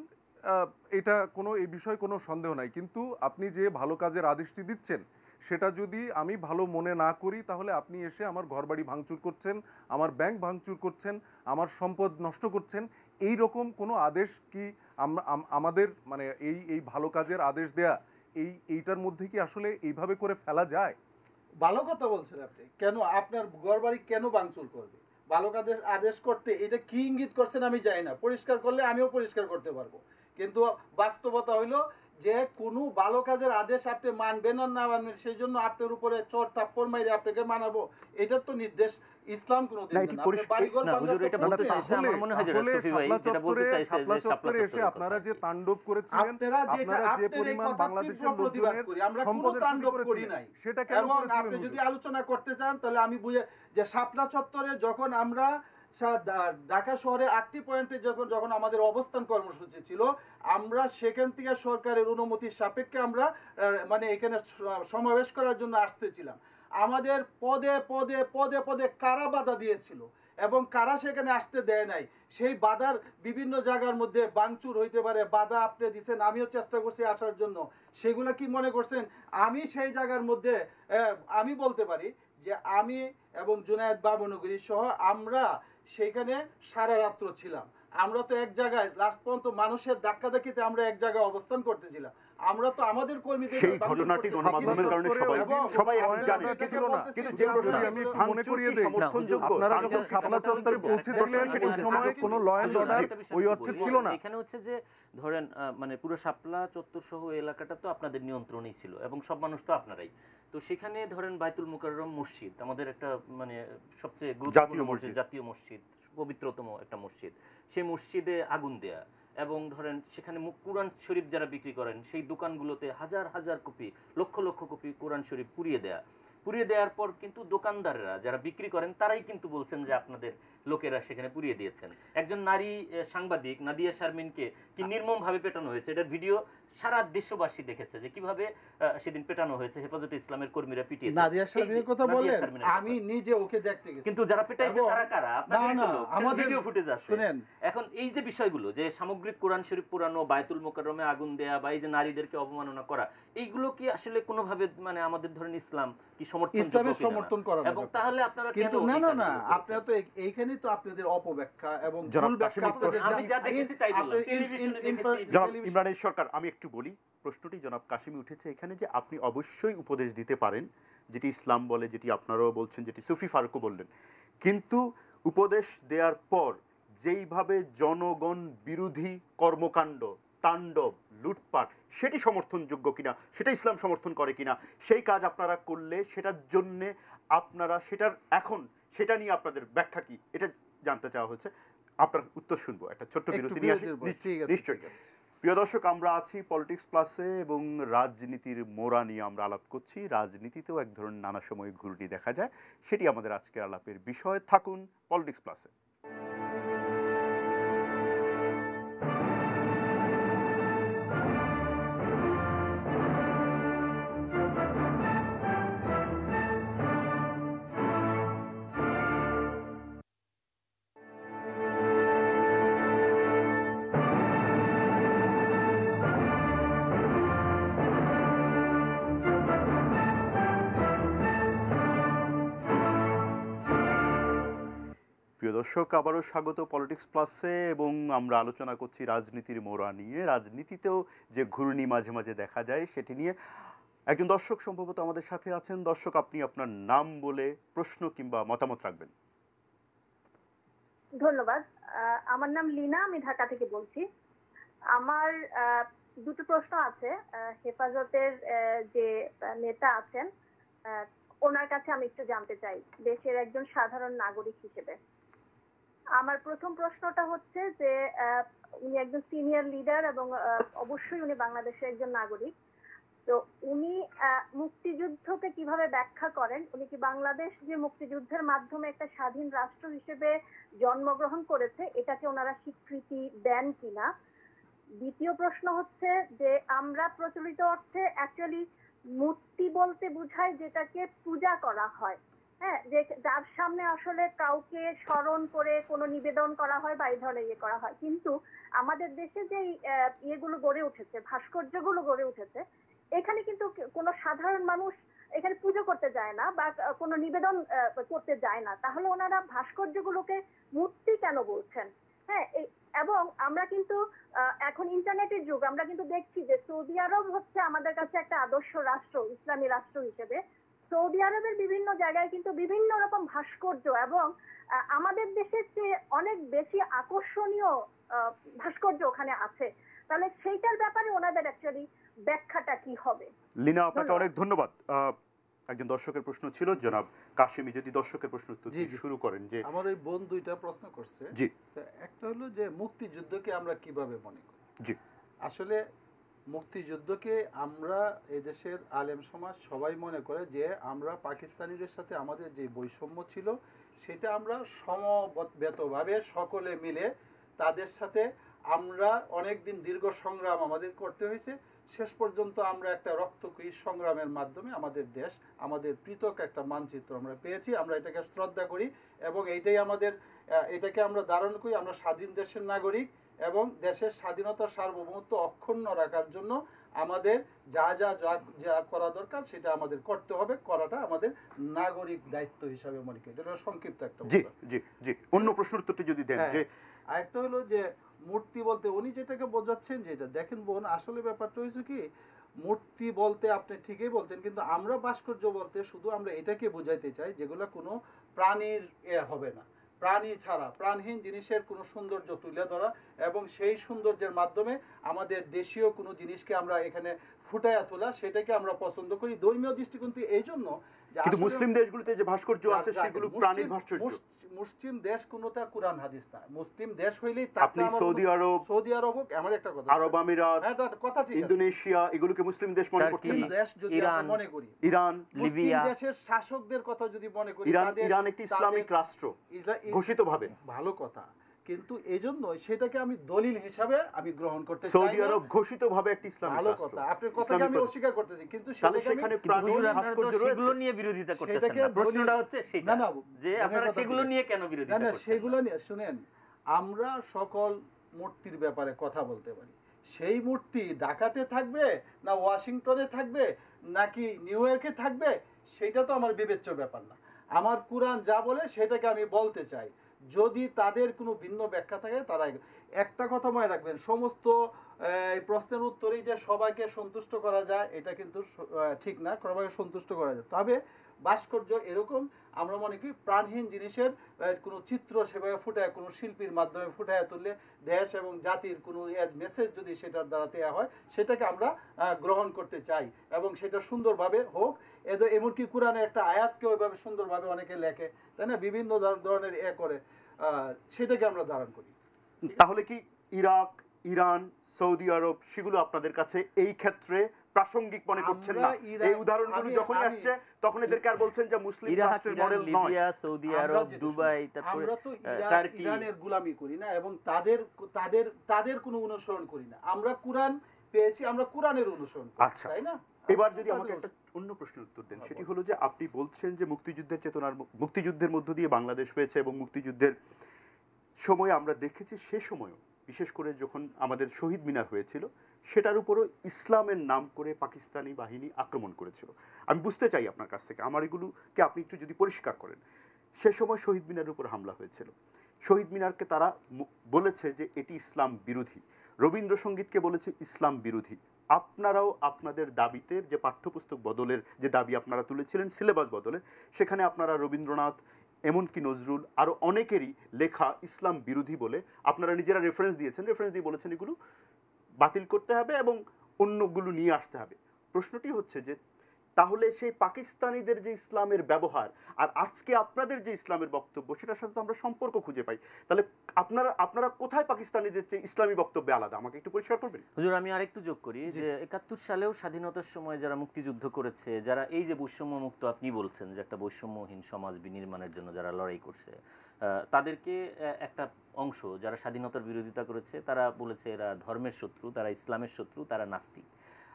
এটা কোনো এই বিষয়ে কোনো সন্দেহ নাই, কিন্তু আপনি যে ভালো কাজের আদেশটি দিচ্ছেন সেটা যদি আমি ভালো মনে না করি, তাহলে আপনি এসে আমার ঘরবাড়ি ভাঙচুর করছেন, আমার ব্যাংক ভাঙচুর করছেন, আমার সম্পদ নষ্ট করছেন, এই রকম কোনো আদেশ কি আমাদের, মানে এই ভালো কাজের আদেশ দেয়া, এইটার মধ্যে কি আসলে এইভাবে করে ফেলা যায়? ভালো কথা বলছেন আপনি। কেন আপনার ঘরবাড়ি কেন ভাঙচুর করবে? ভালো কাজের আদেশ করতে এটা কি ইঙ্গিত করছেন আমি জানি না, পরিষ্কার করলে আমিও পরিষ্কার করতে পারবো, কিন্তু বাস্তবতা হইলো যে কোনো ভালো কাজের আদেশ আপনি মানবেন আর না মানবেন, সেই জন্য আপনার উপরে চোর থাপ্পড় মাইরে আপনাকে মানাবো, এটার তো নির্দেশ ইসলাম কোনোদিন না, দেন এটি না। আপনি পরিষ্কার- বাড়িঘর না, ভাঙার হুজুর, তো এটা প্রশ্নই বলতে আসে চাইছে, না। আমার মনে হয় যেটা তাহলে সফি ভাই শাপলা যেটা বলতে চত্বরে- চাইছে শাপলা যে শাপলা চত্বরে এসে চত্বরের আপনারা কথা যে আর কি। তাণ্ডব করেছিলেন, আপনারা যেটা আপনারা যে আপনার এই পরিমাণ কথা বাংলাদেশের তীব্র প্রতিবাদ লোকজনের করি। আমরা কোনো সম্পদের ক্ষতি তাণ্ডব করি করেছিলেন, নাই। সেটা কেন এবং করেছিলেন আপনি হুজুর? যদি আলোচনা করতে চান তাহলে আমি বুঝে যে শাপলা চত্বরে যখন আমরা ঢাকা শহরে 8টি পয়েন্টে যখন যখন আমাদের অবস্থান কর্মসূচি ছিল, আমরা সেখান থেকে সরকারের অনুমতির সাপেক্ষে আমরা মানে এখানে সমাবেশ করার জন্য আসতেছিলাম। আমাদের পদে পদে পদে পদে কারা বাধা দিয়েছিল এবং কারা সেখানে আসতে দেয় নাই, সেই বাধার বিভিন্ন জায়গার মধ্যে ভাঙচুর হইতে পারে, বাধা আপনি দিচ্ছেন, আমিও চেষ্টা করছি আসার জন্য, সেগুলো কি মনে করছেন আমি সেই জায়গার মধ্যে আমি বলতে পারি যে আমি এবং জুনায়েদ বাবনগরী সহ আমরা সেইখানে সারা রাত্র ছিলাম। আমরা তো এক জায়গায় লাস্ট পর্যন্ত মানুষের ধাক্কাধাক্কিতে আমরা এক জায়গায় অবস্থান করতেছিলাম। আমরা তো আমাদের কর্মীদের সেই ঘটনাটি গণমাধ্যমের কারণে সবাই এখন জানে, কিন্তু যেগুলো যদি আমি একটু মনে করিয়ে দেই, সমর্থনযোগ্য, আপনারা যখন শাপলা চত্বরে পৌঁছেছিলেন ওই সময় কোনো ল অ্যান্ড অর্ডার ওই অর্থে ছিল না। এখানে হচ্ছে যে ধরেন মানে পুরো শাপলা চত্বর সহ এলাকাটা তো আপনাদের নিয়ন্ত্রণেই ছিল এবং সব মানুষ তো আপনারাই। তো সেখানে ধরেন বাইতুল মুকাররম মসজিদ আমাদের একটা মানে সবচেয়ে গুরুত্বপূর্ণ মসজিদ, জাতীয় মসজিদ, পবিত্রতম একটা মসজিদ, সেই মসজিদে আগুন দেয়া এবং ধরেন সেখানে কুরআন শরীফ যারা বিক্রি করেন সেই দোকানগুলোতে হাজার হাজার কপি, লক্ষ লক্ষ কপি কোরআন শরীফ পুড়িয়ে দেওয়ার পর কিন্তু দোকানদাররা যারা বিক্রি করেন তারাই কিন্তু বলছেন যে আপনাদের লোকেরা সেখানে পুড়িয়ে দিয়েছেন। একজন নারী সাংবাদিক নাদিয়া শারমিনকে কি নির্মম ভাবে পেটানো হয়েছে, এটার ভিডিও সারা দেশবাসী দেখেছে যে কিভাবে সেদিন পেটানো হয়েছে, হেফাজতে ইসলামের কর্মীরা পিটিয়েছে। নাদিয়া শারমিনের কথা বলেন, আমি নিজে ওকে দেখতে গেছি। কিন্তু যারা পেটাইছে তারা কারা? আপনাদেরই তো লোক, আমাদের ভিডিও ফুটেজ আছে। শুনেন, এখন এই যে বিষয়গুলো যে সামগ্রিক কোরআন শরীফ পুরানো, বাইতুল মুকাররমে আগুন দেয়া বা এই যে নারীদেরকে অবমাননা করা, এইগুলো কি আসলে কোনোভাবে মানে আমাদের ধরেন ইসলাম কি ইসলামের সমর্থন করা এবং তাহলে আপনারা কেন কিন্তু না না না আপনারা তো এইখানেই তো আপনাদের অপব্যাখ্যা এবং ভুল ব্যাখ্যা আপনাদের আমি যা দেখেছি তাই বললাম, টেলিভিশনে দেখেছি। জনাব ইমরানের সরকার, আমি একটু বলি, প্রশ্নটি জনাব কাশিমি উঠেছে এখানে যে আপনি অবশ্যই উপদেশ দিতে পারেন, যেটি ইসলাম বলে, যেটি আপনারাও বলছেন, যেটি সুফি ফারুকও বললেন, কিন্তু উপদেশ দেওয়ার পর যেইভাবে জনগণ বিরোধী কর্মকাণ্ড, তাণ্ডব, লুটপাট, সেটি সমর্থনযোগ্য কিনা, সেটা ইসলাম সমর্থন করে কিনা, সেই কাজ আপনারা করলে সেটার জন্যে আপনারা সেটা নিয়ে আপনাদের ব্যাখ্যা কি, এটা জানতে চাওয়া হচ্ছে। আপনার উত্তর শুনবো, একটা ছোট্ট বিরতি নিয়ে আসি। নিশ্চয়ই। প্রিয় দর্শক, আমরা আছি পলিটিক্স প্লাসে এবং রাজনীতির মোড়া নিয়ে আমরা আলাপ করছি। রাজনীতিতেও এক ধরনের নানা সময় ঘুরনি দেখা যায়, সেটি আমাদের আজকের আলাপের বিষয়। থাকুন পলিটিক্স প্লাসে। প্রিয় দর্শক, আবারও স্বাগত পলিটিক্স প্লাসে এবং আমরা আলোচনা করছি রাজনীতির মোড়া নিয়ে। রাজনীতিতেও যে ঘূর্ণি মাঝে মাঝে দেখা যায় সেটি নিয়ে একজন দর্শক সম্ভবত আমাদের সাথে আছেন। দর্শক, আপনি আপনার নাম বলে প্রশ্ন কিংবা মতামত রাখবেন। ধন্যবাদ। আমার নাম লীনা, আমি ঢাকা থেকে বলছি। আমার দুটো প্রশ্ন আছে। হেফাজতের যে নেতা আছেন ওনার কাছে আমি একটু জানতে চাই দেশের একজন সাধারণ নাগরিক হিসেবে। আমার প্রথম প্রশ্নটা হচ্ছে যে উনি একজন সিনিয়র লিডার এবং অবশ্যই উনি বাংলাদেশের একজন নাগরিক। তো উনি মুক্তিযুদ্ধকে কিভাবে ব্যাখ্যা করেন? উনি কি বাংলাদেশ যে মুক্তিযুদ্ধের মাধ্যমে একটা স্বাধীন রাষ্ট্র হিসেবে জন্মগ্রহণ করেছে এটাকে ওনারা স্বীকৃতি দেন কিনা? দ্বিতীয় প্রশ্ন হচ্ছে যে আমরা প্রচলিত অর্থে অ্যাকচুয়ালি মূর্তি বলতে বোঝায় যেটাকে পূজা করা হয়, হ্যাঁ, যে যার সামনে আসলে কাউকে স্মরণ করে কোনো নিবেদন করা হয় বা এই ধরনের ইয়ে করা হয়। কিন্তু আমাদের দেশে যে ইয়েগুলো গড়ে উঠেছে, ভাস্কর্যগুলো গড়ে উঠেছে, এখানে কিন্তু কোনো সাধারণ মানুষ এখানে পুজো করতে যায় না বা কোনো নিবেদন করতে যায় না। তাহলে ওনারা ভাস্কর্যগুলোকে মূর্তি কেন বলছেন? হ্যাঁ, এবং আমরা কিন্তু এখন ইন্টারনেটের যুগ, আমরা কিন্তু দেখছি যে সৌদি আরব হচ্ছে আমাদের কাছে একটা আদর্শ রাষ্ট্র, ইসলামী রাষ্ট্র হিসেবে। সৌদি আরবের বিভিন্ন জায়গায় কিন্তু বিভিন্ন রকম ভাস্কর্য এবং আমাদের দেশের চেয়ে অনেক বেশি আকর্ষণীয় ভাস্কর্য ওখানে আছে। তাহলে সেইটার ব্যাপারে ওনাদের অ্যাকচুয়ালি ব্যাখ্যাটা কি হবে? লীনা, আপনাকে অনেক ধন্যবাদ। একজন দর্শকের প্রশ্ন ছিল, জনাব কাশেমি যদি দর্শকের প্রশ্ন উত্তর জি, দিয়ে জি। শুরু করেন যে আমার ওই বোন দুইটা প্রশ্ন করছে। জি তো একটা হলো যে মুক্তিযুদ্ধকে আমরা কিভাবে মনে করি। জি আসলে মুক্তিযুদ্ধকে আমরা এদেশের আলেম সমাজ সবাই মনে করে যে আমরা পাকিস্তানিদের সাথে আমাদের যে বৈষম্য ছিল সেটা আমরা সমবেতভাবে সকলে মিলে তাদের সাথে আমরা অনেক দিন দীর্ঘ সংগ্রাম আমাদের করতে হয়েছে, শেষ পর্যন্ত আমরা একটা রক্তক্ষয়ী সংগ্রামের মাধ্যমে আমাদের দেশ, আমাদের পৃথক একটা মানচিত্র আমরা পেয়েছি। আমরা এটাকে শ্রদ্ধা করি এবং এইটাই আমাদের এটাকে আমরা ধারণ করি। আমরা স্বাধীন দেশের নাগরিক এবং দেশের স্বাধীনতা সার্বভৌমত্ব অক্ষুণ্ণ রাখার জন্য আমাদের যা যা যা যা করা দরকার সেটা আমাদের করতে হবে, করাটা আমাদের নাগরিক দায়িত্ব হিসাবে মনে করি। এটা সংক্ষিপ্ত একটা জি উত্তর। জি জি অন্য প্রশ্নের উত্তরটি যদি দেন হ্যাঁ, যে আরেকটা হলো যে মূর্তি বলতে উনি যেটাকে বোঝাচ্ছেন, যেটা দেখেন বোন, আসলে ব্যাপারটা হয়েছে কি, মূর্তি বলতে আপনি ঠিকই বলতেন, কিন্তু আমরা ভাস্কর্য বলতে শুধু আমরা এটাকে বোঝাইতে চাই যেগুলো কোনো প্রাণীর হবে না, প্রাণী ছাড়া প্রাণহীন জিনিসের কোনো সৌন্দর্য তুলে ধরা এবং সেই সৌন্দর্যের মাধ্যমে আমাদের দেশীয় কোনো জিনিসকে আমরা এখানে ফুটাইয়া তোলা, সেটাকে আমরা পছন্দ করি। ধর্মীয় দৃষ্টিকোণ থেকে এই জন্য যে কিন্তু আসলে মুসলিম দেশগুলোতে যে ভাস্কর্য আছে সেগুলো প্রাণীর ভাস্কর্য। মুসলিম দেশ কোনটা কোরআন হাদিস না, মুসলিম দেশ হইলেই আপনি সৌদি আরব, সৌদি আরব হোক, আমার একটা কথা, আরব আমিরাত, হ্যাঁ তার কথা ঠিক আছে, ইন্দোনেশিয়া, এগুলোকে মুসলিম দেশ মনে করছেন মুসলিম না? দেশ যদি ইরান, আমরা মনে করি, ইরান, মুসলিম লিবিয়া, দেশের শাসকদের কথা যদি মনে করি, ইরান একটি ইসলামিক রাষ্ট্র ঘোষিতভাবে, ভালো কথা, কিন্তু এই জন্য সেটাকে আমি দলিল হিসাবে আমি গ্রহণ করতে চাই সৌদি না। আরব ঘোষিতভাবে একটি ইসলামিক ভালো রাষ্ট্র। কথা, আপনার কথাকে আমি অস্বীকার করতেছি, কিন্তু তাহলে সেটাকে আমি সেখানে কিন্তু প্রাণীর হুজুর, আপনারা তো ভাস্কর্য সেগুলো রয়েছে। নিয়ে বিরোধিতা করতেছেন সেটাকে না। প্রশ্নটা দলিল- হচ্ছে সেটা না, না, যে মনের আপনারা কথা সেগুলো ঠিক নিয়ে আছে। কেন না বিরোধিতা না, করছেন সেগুলো না? নিয়ে শুনেন, আমরা সকল মূর্তির ব্যাপারে কথা বলতে পারি। সেই মূর্তি ঢাকাতে থাকবে না ওয়াশিংটনে থাকবে নাকি নিউ ইয়র্কে থাকবে সেটা তো আমার বিবেচ্য ব্যাপার না। আমার কুরআন যা বলে সেটাকে আমি বলতে চাই। যদি তাদের কোনো ভিন্ন ব্যাখ্যা থাকে তারা একটা কথা মনে রাখবেন, সমস্ত এই প্রশ্নের উত্তরেই যে সবাইকে সন্তুষ্ট করা যায় এটা কিন্তু ঠিক না, সবাইকে সন্তুষ্ট করা যায়। তবে ভাস্কর্য এরকম আমরা মনে করি প্রাণহীন জিনিসের কোনো চিত্র সেভাবে ফুটায় কোনো শিল্পীর মাধ্যমে ফুটায় তুললে দেশ এবং জাতির কোনো মেসেজ যদি সেটার দ্বারা দেওয়া হয় সেটাকে আমরা গ্রহণ করতে চাই এবং সেটা সুন্দরভাবে হোক। এমনকি কোরআনের একটা আয়াতকে ওইভাবে সুন্দরভাবে অনেকে লেখে, তাই না, বিভিন্ন ধরনের করে সেটাকে আমরা ধারণ করি। তাহলে কি ইরাক, ইরান, সৌদি আরব সেগুলো আপনাদের কাছে এই ক্ষেত্রে প্রাসঙ্গিক মনে করছেন না? এই উদাহরণগুলো যখন আসছে তখন এদেরকে আর বলছেন যে মুসলিম ইরাক, রাষ্ট্রের ইরান, মডেল নয়। লিবিয়া, সৌদি আমরা আরব, যেটা দুবাই, শুনি, তারপরে আমরা তো টার্কি, ইরানের গোলামি করি না এবং তাদের কোনো অনুসরণ করি না। আমরা কোরআন পেয়েছি, আমরা কোরআনের অনুসরণ করি, আচ্ছা, তাই না? এবার যদি আমাকে একটা অন্য প্রশ্নের উত্তর দেন, সেটি হলো যে আপনি বলছেন যে মুক্তিযুদ্ধের চেতনার মুক্তিযুদ্ধের মধ্য দিয়ে বাংলাদেশ পেয়েছে এবং মুক্তিযুদ্ধের সময় আমরা দেখেছি সে সময়ও বিশেষ করে যখন আমাদের শহীদ মিনার হয়েছিল সেটার উপরও ইসলামের নাম করে পাকিস্তানি বাহিনী আক্রমণ করেছিল। আমি বুঝতে চাই আপনার কাছ থেকে, আমার এগুলোকে আপনি একটু যদি পরিষ্কার করেন। সে সময় শহীদ মিনারের উপর হামলা হয়েছিল, শহীদ মিনারকে তারা বলেছে যে এটি ইসলাম বিরোধী, রবীন্দ্রসঙ্গীতকে বলেছে ইসলাম বিরোধী। আপনারাও আপনাদের দাবিতে যে পাঠ্যপুস্তক বদলের যে দাবি আপনারা তুলেছিলেন, সিলেবাস বদলের, সেখানে আপনারা রবীন্দ্রনাথ এমনকি নজরুল আরও অনেকেরই লেখা ইসলাম বিরোধী বলে আপনারা নিজেরা রেফারেন্স দিয়েছেন, রেফারেন্স দিয়ে বলেছেন এগুলো বাতিল করতে হবে এবং অন্যগুলো নিয়ে আসতে হবে। প্রশ্নটি হচ্ছে যে তাহলে সেই পাকিস্তানিদের যে ইসলামের ব্যবহার আর আজকে আপনাদের যে ইসলামের বক্তব্য সেটার সাথে তো আমরা সম্পর্ক খুঁজে পাই, তাহলে আপনারা কোথায় পাকিস্তানিদের চেয়ে ইসলামী বক্তব্যে আলাদা, আমাকে একটু পরিষ্কার করবেন? হুজুর, আমি আরেকটু যোগ করি যে ৭১ সালেও স্বাধীনতার সময় যারা মুক্তিযুদ্ধ করেছে, যারা এই যে বৈষম্য মুক্ত আপনি বলছেন যে একটা বৈষম্যহীন সমাজ বিনির্মাণের জন্য যারা লড়াই করছে, তাদেরকে একটা অংশ যারা স্বাধীনতার বিরোধিতা করেছে তারা বলেছে এরা ধর্মের শত্রু, তারা ইসলামের শত্রু, তারা নাস্তিক।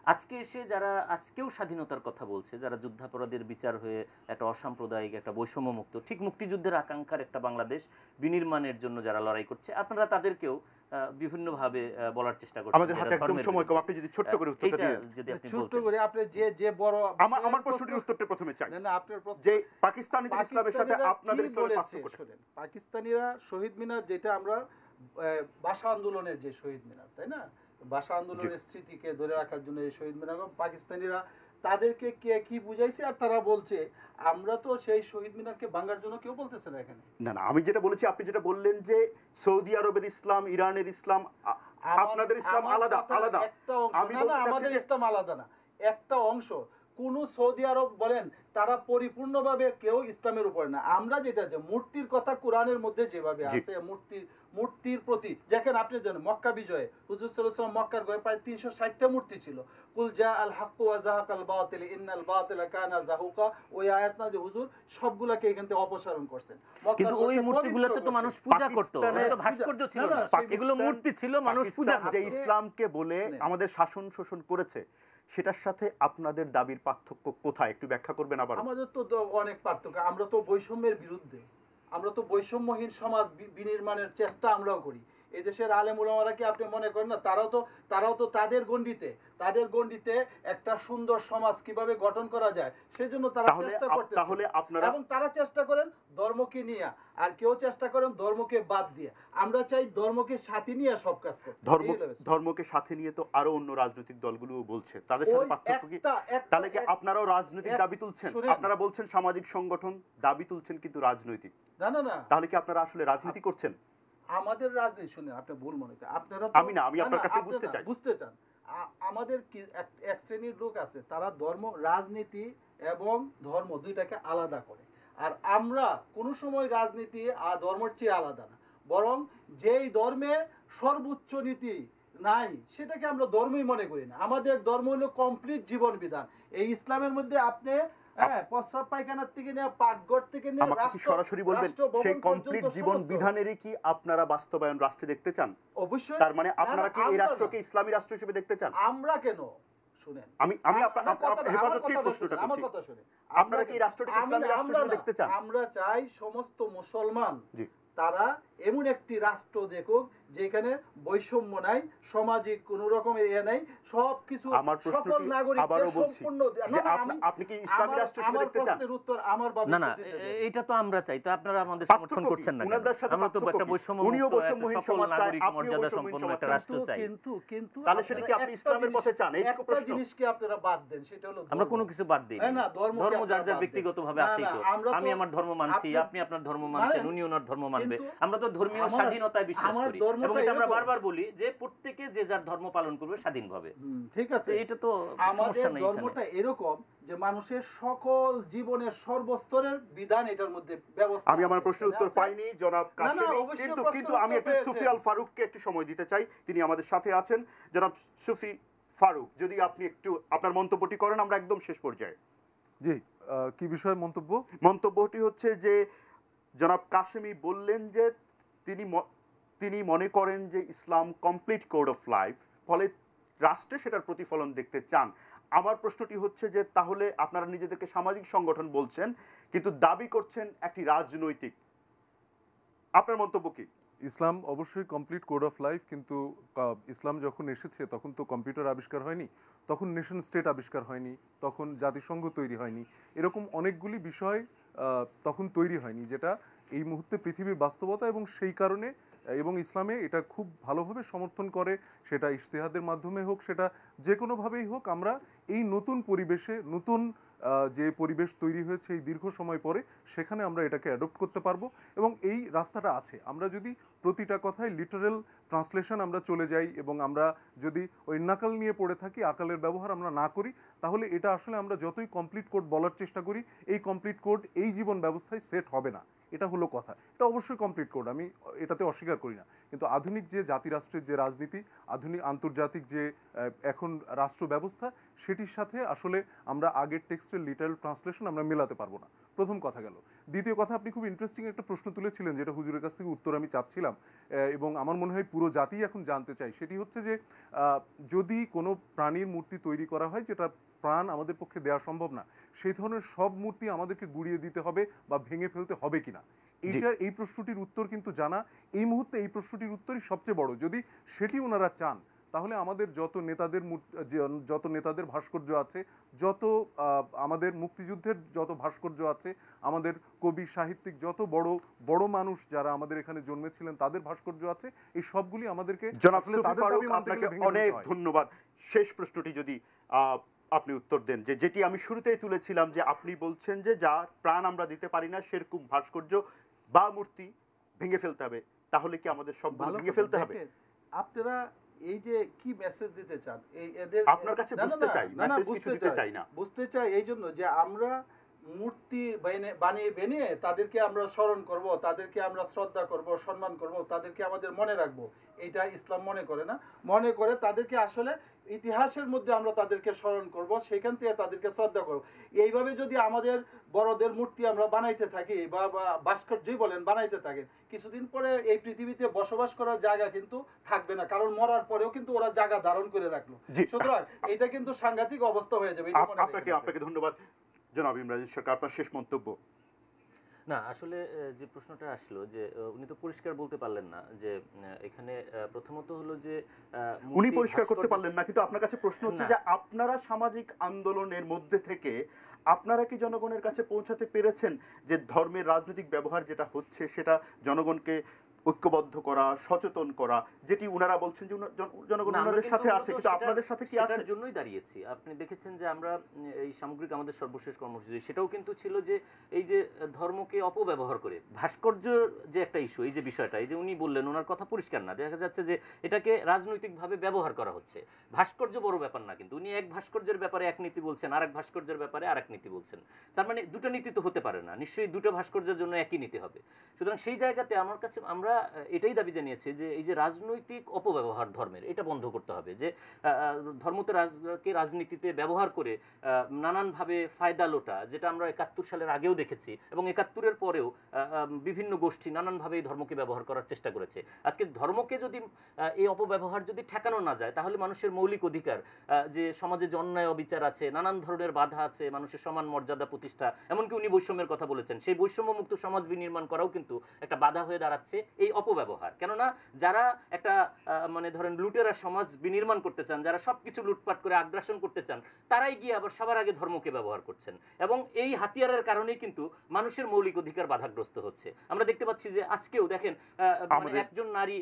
আজকে এসে যারা আজকেও স্বাধীনতার কথা বলছে, যারা যুদ্ধাপরাধের বিচার হয়ে একটা অসাম্প্রদায়িক, একটা বৈষম্যমুক্ত, ঠিক মুক্তিযুদ্ধের আকাঙ্ক্ষার একটা বাংলাদেশ বিনির্মাণের জন্য যারা লড়াই করছে, আপনারা তাদেরকেও বিভিন্নভাবে বলার চেষ্টা করছেন। আমাদের হাতে একদম সময় কম, আপনি যদি ছোট্ট করে উত্তরটা দিন। যদি আপনি ছোট্ট বলতেন। করে আপনি যে বড় আমার প্রশ্নের উত্তরটা প্রথমে চাই, না আপনার প্রশ্ন যে পাকিস্তানিদের ইসলামের সাথে আপনাদের ইসলামের পার্থক্য। শুনেন, পাকিস্তানিরা শহীদ মিনার, যেটা আমরা ভাষা আন্দোলনের যে শহীদ মিনার, তাই না, ভাষা আন্দোলনের স্মৃতিকে ধরে রাখার জন্য এই শহীদ মিনার, পাকিস্তানিরা তাদেরকে কে কি বুঝাইছে আর তারা বলছে আমরা তো সেই শহীদ মিনারকে ভাঙার জন্য কেউ বলতেছে না এখানে। না না, আমি যেটা বলেছি, আপনি যেটা বললেন যে সৌদি আরবের ইসলাম, ইরানের ইসলাম, আপনাদের ইসলাম আলাদা আলাদা। একটা অংশ, আমি না না, আমাদের ইসলাম আলাদা না, একটা অংশ। কোন সৌদি আরব বলেন তারা পরিপূর্ণভাবে কেউ ইসলামের উপরে না। আমরা যেটা যে মূর্তির কথা কোরআনের মধ্যে যেভাবে আছে, মূর্তির প্রতি দেখেন, আপনি জানেন মক্কা বিজয়ে হুজুর সাল্লাল্লাহু আলাইহি ওয়াসাল্লাম মক্কার ঘরে প্রায় 360টা মূর্তি ছিল। কুল জা আল হক ওয়া যাহাকাল বাতিল ইন্নাল বাতিলা কানা যাহুকা, ওই আয়াত না যে হুজুর সবগুলাকে এখান থেকে অপসারণ করছেন। কিন্তু ওই মূর্তিগুলোতে তো মানুষ পূজা করত, ওটা তো ভাস্কর্য ছিল না, এগুলো মূর্তি ছিল, মানুষ পূজা পাকিস্তান যে ইসলামকে বলে আমাদের শাসন শোষণ করেছে, সেটার সাথে আপনাদের দাবির পার্থক্য কোথায় একটু ব্যাখ্যা করবেন আবার? আমাদের তো অনেক পার্থক্য। আমরা তো বৈষম্যের বিরুদ্ধে, আমরা তো বৈষম্যহীন সমাজ বিনির্মাণের চেষ্টা আমরাও করি। এই দেশের আলেম ওলামারা কি আপনি মনে করেন না তারাও তো তাদের গণ্ডিতে একটা সুন্দর সমাজ কিভাবে গঠন করা যায় সেজন্য তারা চেষ্টা করতেছে। এবং তারা চেষ্টা করেন ধর্মকে নিয়ে, আর কেউ চেষ্টা করেন ধর্মকে বাদ দিয়ে। আমরা চাই ধর্মকে সাথে নিয়ে সব কাজ করতে। ধর্মকে সাথে নিয়ে তো আরো অন্য রাজনৈতিক দলগুলো বলছে, তাদের সাথে পার্থক্য কি? তাহলে কি আপনারাও রাজনৈতিক দাবি তুলছেন? আপনারা বলছেন সামাজিক সংগঠন, দাবি তুলছেন কিন্তু রাজনৈতিক। না, তাহলে কি আপনারা আসলে রাজনীতি করছেন? আমাদের রাজনীতি শুনে আপনি ভুল মনে করেন। আপনারা আমি আপনার কাছে বুঝতে চাই। আমাদের কি এক শ্রেণীর লোক আছে, তারা রাজনীতি এবং ধর্ম দুইটাকে আলাদা করে। আর আমরা কোনো সময় রাজনীতি আর ধর্মের চেয়ে আলাদা না, বরং যেই ধর্মে সর্বোচ্চ নীতি নাই সেটাকে আমরা ধর্মই মনে করি না। আমাদের ধর্ম হলো কমপ্লিট জীবন বিধান। এই ইসলামের মধ্যে আপনি প্রস্রাব পায়খানার থেকে নিয়ে পাকঘর থেকে নিয়ে আমাকে সরাসরি বলবেন সেই কমপ্লিট জীবন বিধানেরই কি আপনারা বাস্তবায়ন রাষ্ট্রে দেখতে চান? অবশ্যই। তার মানে আপনারা কি এই রাষ্ট্রকে ইসলামী রাষ্ট্র হিসেবে দেখতে চান? আমরা কেন? শুনেন, আমি হেফাজতকে প্রশ্নটা করছি, আমার কথা শুনেন, আপনারা কি এই রাষ্ট্রটিকে ইসলামী রাষ্ট্র হিসেবে দেখতে চান? আমরা চাই সমস্ত মুসলমান তারা এমন একটি রাষ্ট্র দেখুক যেখানে বৈষম্য নাই, সামাজিক কোন রকমের নাই, সবকিছু সকল নাগরিকদের সম্পূর্ণ। আপনি কি ইসলামী রাষ্ট্র হিসেবে দেখতে চান? উত্তর আমার বাবা। না, এটা তো আমরা চাই, তো আপনারা আমাদের সমর্থন করছেন না। আমরা তো একটা বৈষম্যমুক্ত সকল নাগরিক মর্যাদা সম্পন্ন একটা রাষ্ট্র চাই। কিন্তু তাহলে সেটা কি আপনি ইসলামের পথে চান? এই একটা জিনিসকে আপনারা বাদ দেন, সেটা হলো আমরা কোনো কিছু বাদ দিই না। ধর্ম যার যার ব্যক্তিগতভাবে আছেই তো। আমি আমার ধর্ম মানছি, আপনি আপনার ধর্ম মানছেন, উনি ওনার ধর্ম মানবে। আমরা তো ধর্মীয় স্বাধীনতায় বিশ্বাস করি এবং এটা আমরা বারবার বলি যে প্রত্যেকে যে যার ধর্ম পালন করবে স্বাধীনভাবে। ঠিক আছে, এটা তো আমাদের ধর্মটা এরকম যে মানুষের সকল জীবনের সর্বস্তরের বিধান এটার মধ্যে ব্যবস্থা। আমি আমার প্রশ্নের উত্তর পাইনি জনাব কাশেমি, কিন্তু আমি একটু সুফি আল ফারুককে একটু সময় দিতে চাই, তিনি আমাদের সাথে আছেন। জনাব সুফি ফারুক, যদি আপনি একটু আপনার মন্তব্যটি করেন, আমরা একদম শেষ পর্যায়ে। জি, কি বিষয়ে মন্তব্য? মন্তব্যটি হচ্ছে যে জনাব কাশেমি বললেন যে তিনি মনে করেন যে ইসলাম কমপ্লিট কোড অফ লাইফ, ফলে রাষ্ট্রে সেটার প্রতিফলন দেখতে চান। আমার প্রশ্নটি হচ্ছে যে তাহলে আপনারা নিজেদেরকে সামাজিক সংগঠন বলছেন কিন্তু দাবি করছেন একটি রাজনৈতিক, আপনার মন্তব্য কি? ইসলাম অবশ্যই কমপ্লিট কোড অফ লাইফ, কিন্তু ইসলাম যখন এসেছে তখন তো কম্পিউটার আবিষ্কার হয়নি, তখন নেশন স্টেট আবিষ্কার হয়নি, তখন জাতিসংঘ তৈরি হয়নি, এরকম অনেকগুলি বিষয় তখন তৈরি হয়নি যেটা এই মুহূর্তে পৃথিবীর বাস্তবতা। এবং সেই কারণে এবং ইসলামে এটা খুব ভালোভাবে সমর্থন করে, সেটা ইজতিহাদের মাধ্যমে হোক, সেটা যে কোনোভাবেই হোক, আমরা এই নতুন পরিবেশে, নতুন যে পরিবেশ তৈরি হয়েছে এই দীর্ঘ সময় পরে, সেখানে আমরা এটাকে অ্যাডপ্ট করতে পারবো এবং এই রাস্তাটা আছে। আমরা যদি প্রতিটা কথায় লিটারাল ট্রান্সলেশন আমরা চলে যাই এবং আমরা যদি ওই নাকাল নিয়ে পড়ে থাকি, আকালের ব্যবহার আমরা না করি, তাহলে এটা আসলে আমরা যতই কমপ্লিট কোড বলার চেষ্টা করি, এই কমপ্লিট কোড এই জীবন ব্যবস্থায় সেট হবে না। এটা হলো কথা, এটা অবশ্যই কমপ্লিট কোড, আমি এটাতে অস্বীকার করি না। কিন্তু আধুনিক যে জাতিরাষ্ট্রের যে রাজনীতি, আধুনিক আন্তর্জাতিক যে এখন রাষ্ট্র ব্যবস্থা, সেটির সাথে আসলে আমরা আগের টেক্সটের লিটারাল ট্রান্সলেশন আমরা মেলাতে পারবো না। প্রথম কথা গেল। দ্বিতীয় কথা, আপনি খুব ইন্টারেস্টিং একটা প্রশ্ন তুলেছিলেন যেটা হুজুরের কাছ থেকে উত্তর আমি চাচ্ছিলাম এবং আমার মনে হয় পুরো জাতি এখন জানতে চাই। সেটি হচ্ছে যে যদি কোনো প্রাণীর মূর্তি তৈরি করা হয় যেটা প্রাণ আমাদের পক্ষে দেওয়া সম্ভব না, সেই ধরনের সব মূর্তি আমাদেরকে গুড়িয়ে দিতে হবে বা ভেঙে ফেলতে হবে কিনা, এই প্রশ্নটির উত্তর কিন্তু জানা এই মুহূর্তে এই প্রশ্নটির উত্তরই সবচেয়ে বড়। যদি সেটি ওনারা চান, তাহলে আমাদের যত নেতাদের ভাস্কর্য আছে, যত আমাদের মুক্তিযুদ্ধের যত ভাস্কর্য আছে, আমাদের কবি সাহিত্যিক যত বড় বড় মানুষ যারা আমাদের এখানে জন্মেছিলেন তাদের ভাস্কর্য আছে, এই সবগুলি আমাদেরকে। জনাব সুফি ফারুক, আপনাকে অনেক ধন্যবাদ। শেষ প্রশ্নটি যদি আপনি উত্তর দেন, যেটি আমি শুরুতেই তুলেছিলাম, যে আপনি বলছেন যে যার প্রাণ আমরা দিতে পারি না সেরকম ভাস্কর্য বা মূর্তি ভেঙে ফেলতে হবে, তাহলে কি আমাদের সব ভেঙে ফেলতে হবে? আপনারা এই যে কি মেসেজ দিতে চান এই এদের আপনার কাছে না, না, বুঝতে না, চাই, না, না, message কিছু বুঝতে দিতে চাই। চাই না। বুঝতে চাই এই জন্য যে আমরা মূর্তি বানিয়ে তাদেরকে আমরা স্মরণ করব, তাদেরকে আমরা শ্রদ্ধা করব, সম্মান করব, তাদেরকে আমাদের মনে রাখবো, এটা ইসলাম মনে করে না। মনে করে তাদেরকে আসলে ইতিহাসের মধ্যে আমরা তাদেরকে স্মরণ করব, সেখান থেকে তাদেরকে শ্রদ্ধা করব। এইভাবে যদি আমাদের বড়দের মূর্তি আমরা বানাইতে থাকি বা ভাস্কর্যই বলেন বানাইতে থাকেন, কিছুদিন পরে এই পৃথিবীতে বসবাস করার জায়গা কিন্তু থাকবে না, কারণ মরার পরেও কিন্তু ওরা জায়গা ধারণ করে রাখলো। জি। সুতরাং এটা কিন্তু সাংঘাতিক অবস্থা হয়ে যাবে, এটা মনে রাখবেন। আপনাকে ধন্যবাদ জনাব ইমরান সরকার, আপনার শেষ মন্তব্য। না আসলে যে প্রশ্নটা আসলো যে উনি তো পরিষ্কার বলতে পারলেন না যে এখানে প্রথমত হলো যে উনি মূর্তি পরিষ্কার করতে ভাস্কর্য- পারলেন না, কিন্তু আপনার কাছে প্রশ্ন হচ্ছে না। যে আপনারা সামাজিক আন্দোলনের মধ্যে থেকে আপনারা কি জনগণের কাছে পৌঁছাতে পেরেছেন যে ধর্মের রাজনৈতিক ব্যবহার যেটা হচ্ছে সেটা জনগণকে ঐক্যবদ্ধ করা, সচেতন করা, যেটি উনারা বলছেন যে জনগণ না, আমরা ওনাদের কিন্তু সাথে মূলত আছে, কিন্তু সেটা- আপনাদের সাথে কি আছে? সেটার জন্যই দাঁড়িয়েছি। আপনি দেখেছেন যে আমরা এই সামগ্রিক আমাদের সর্বশেষ কর্মসূচি সেটাও কিন্তু ছিল যে এই যে ধর্মকে অপব্যবহার করে ভাস্কর্য যে একটা ইস্যু, এই যে বিষয়টা, এই যে উনি বললেন ওনার কথা পরিষ্কার না, দেখা যাচ্ছে যে এটাকে রাজনৈতিকভাবে ব্যবহার করা হচ্ছে। ভাস্কর্য বড় ব্যাপার না, কিন্তু উনি এক ভাস্কর্যের ব্যাপারে এক নীতি বলছেন, আরেক ভাস্কর্যের ব্যাপারে আরেক নীতি বলছেন। তার মানে দুটো নীতি তো হতে পারে না, নিশ্চয়ই দুটো ভাস্কর্যের জন্য একই নীতি হবে। সুতরাং সেই জায়গাতে আমার কাছে আমরা এটাই দাবি জানিয়েছি যে এই যে রাজনৈতিক অপব্যবহার ধর্মের, এটা বন্ধ করতে হবে। যে ধর্মকে রাজনীতিতে ব্যবহার করে নানানভাবে ফায়দা লোটা, যেটা আমরা ৭১ সালের আগেও দেখেছি এবং ৭১-এর পরেও বিভিন্ন গোষ্ঠী নানানভাবে এই ধর্মকে ব্যবহার করার চেষ্টা করেছে। আজকে ধর্মকে যদি এই অপব্যবহার যদি ঠেকানো না যায়, তাহলে মানুষের মৌলিক অধিকার, যে সমাজে যে অন্যায় অবিচার আছে, নানান ধরনের বাধা আছে, মানুষের সমান মর্যাদা প্রতিষ্ঠা, এমনকি উনি বৈষম্যের কথা বলেছেন, সেই বৈষম্যমুক্ত সমাজ বিনির্মাণ করাও কিন্তু একটা বাধা হয়ে দাঁড়াচ্ছে এই অপব্যবহার। কেননা যারা একটা মানে ধরেন লুটেরা সমাজ বিনির্মাণ করতে চান, যারা সবকিছু লুটপাট করে আগ্রাসন করতে চান, তারাই গিয়ে আবার সবার আগে ধর্মকে ব্যবহার করছেন এবং এই হাতিয়ারের কারণেই কিন্তু মানুষের মৌলিক অধিকার বাধাগ্রস্ত হচ্ছে। আমরা দেখতে পাচ্ছি যে আজকেও দেখেন মানে একজন নারী,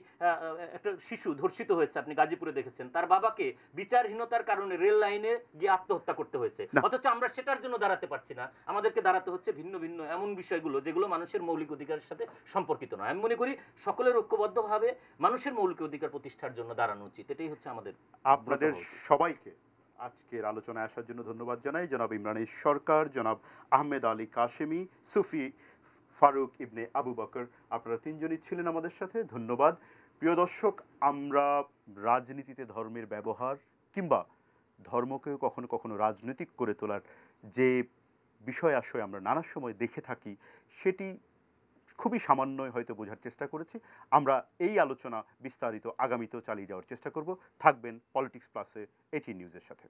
একটা শিশু ধর্ষিত হয়েছে, আপনি গাজীপুরে দেখেছেন, তার বাবাকে বিচারহীনতার কারণে রেল লাইনে গিয়ে আত্মহত্যা করতে হয়েছে, অথচ আমরা সেটার জন্য দাঁড়াতে পারছি না। আমাদেরকে দাঁড়াতে হচ্ছে ভিন্ন ভিন্ন এমন বিষয়গুলো যেগুলো মানুষের মৌলিক অধিকারের সাথে সম্পর্কিত নয়। আমি মনে করি সকলের ঐক্যবদ্ধভাবে মানুষের মৌলিক অধিকার প্রতিষ্ঠার জন্য দাঁড়ানো উচিত, এটাই হচ্ছে আমাদের। আপনাদের সবাইকে আজকের আলোচনায় আসার জন্য ধন্যবাদ জানাই। জনাব ইমরান সরকার, জনাব আহমেদ আলী কাশেমি, সুফি ফারুক ইবনে আবু বকর, আপনারা তিনজনই ছিলেন আমাদের সাথে, ধন্যবাদ। প্রিয় দর্শক, আমরা রাজনীতিতে ধর্মের ব্যবহার কিংবা ধর্মকেও কখনো কখনো রাজনৈতিক করে তোলার যে বিষয় আশয় আমরা নানা সময় দেখে থাকি, সেটি খুবই সামান্যই হয়তো বোঝার চেষ্টা করেছি। আমরা এই আলোচনা বিস্তারিত আগামীতেও চালিয়ে যাওয়ার চেষ্টা করব। থাকবেন পলিটিক্স প্লাসে 18 নিউজের সাথে।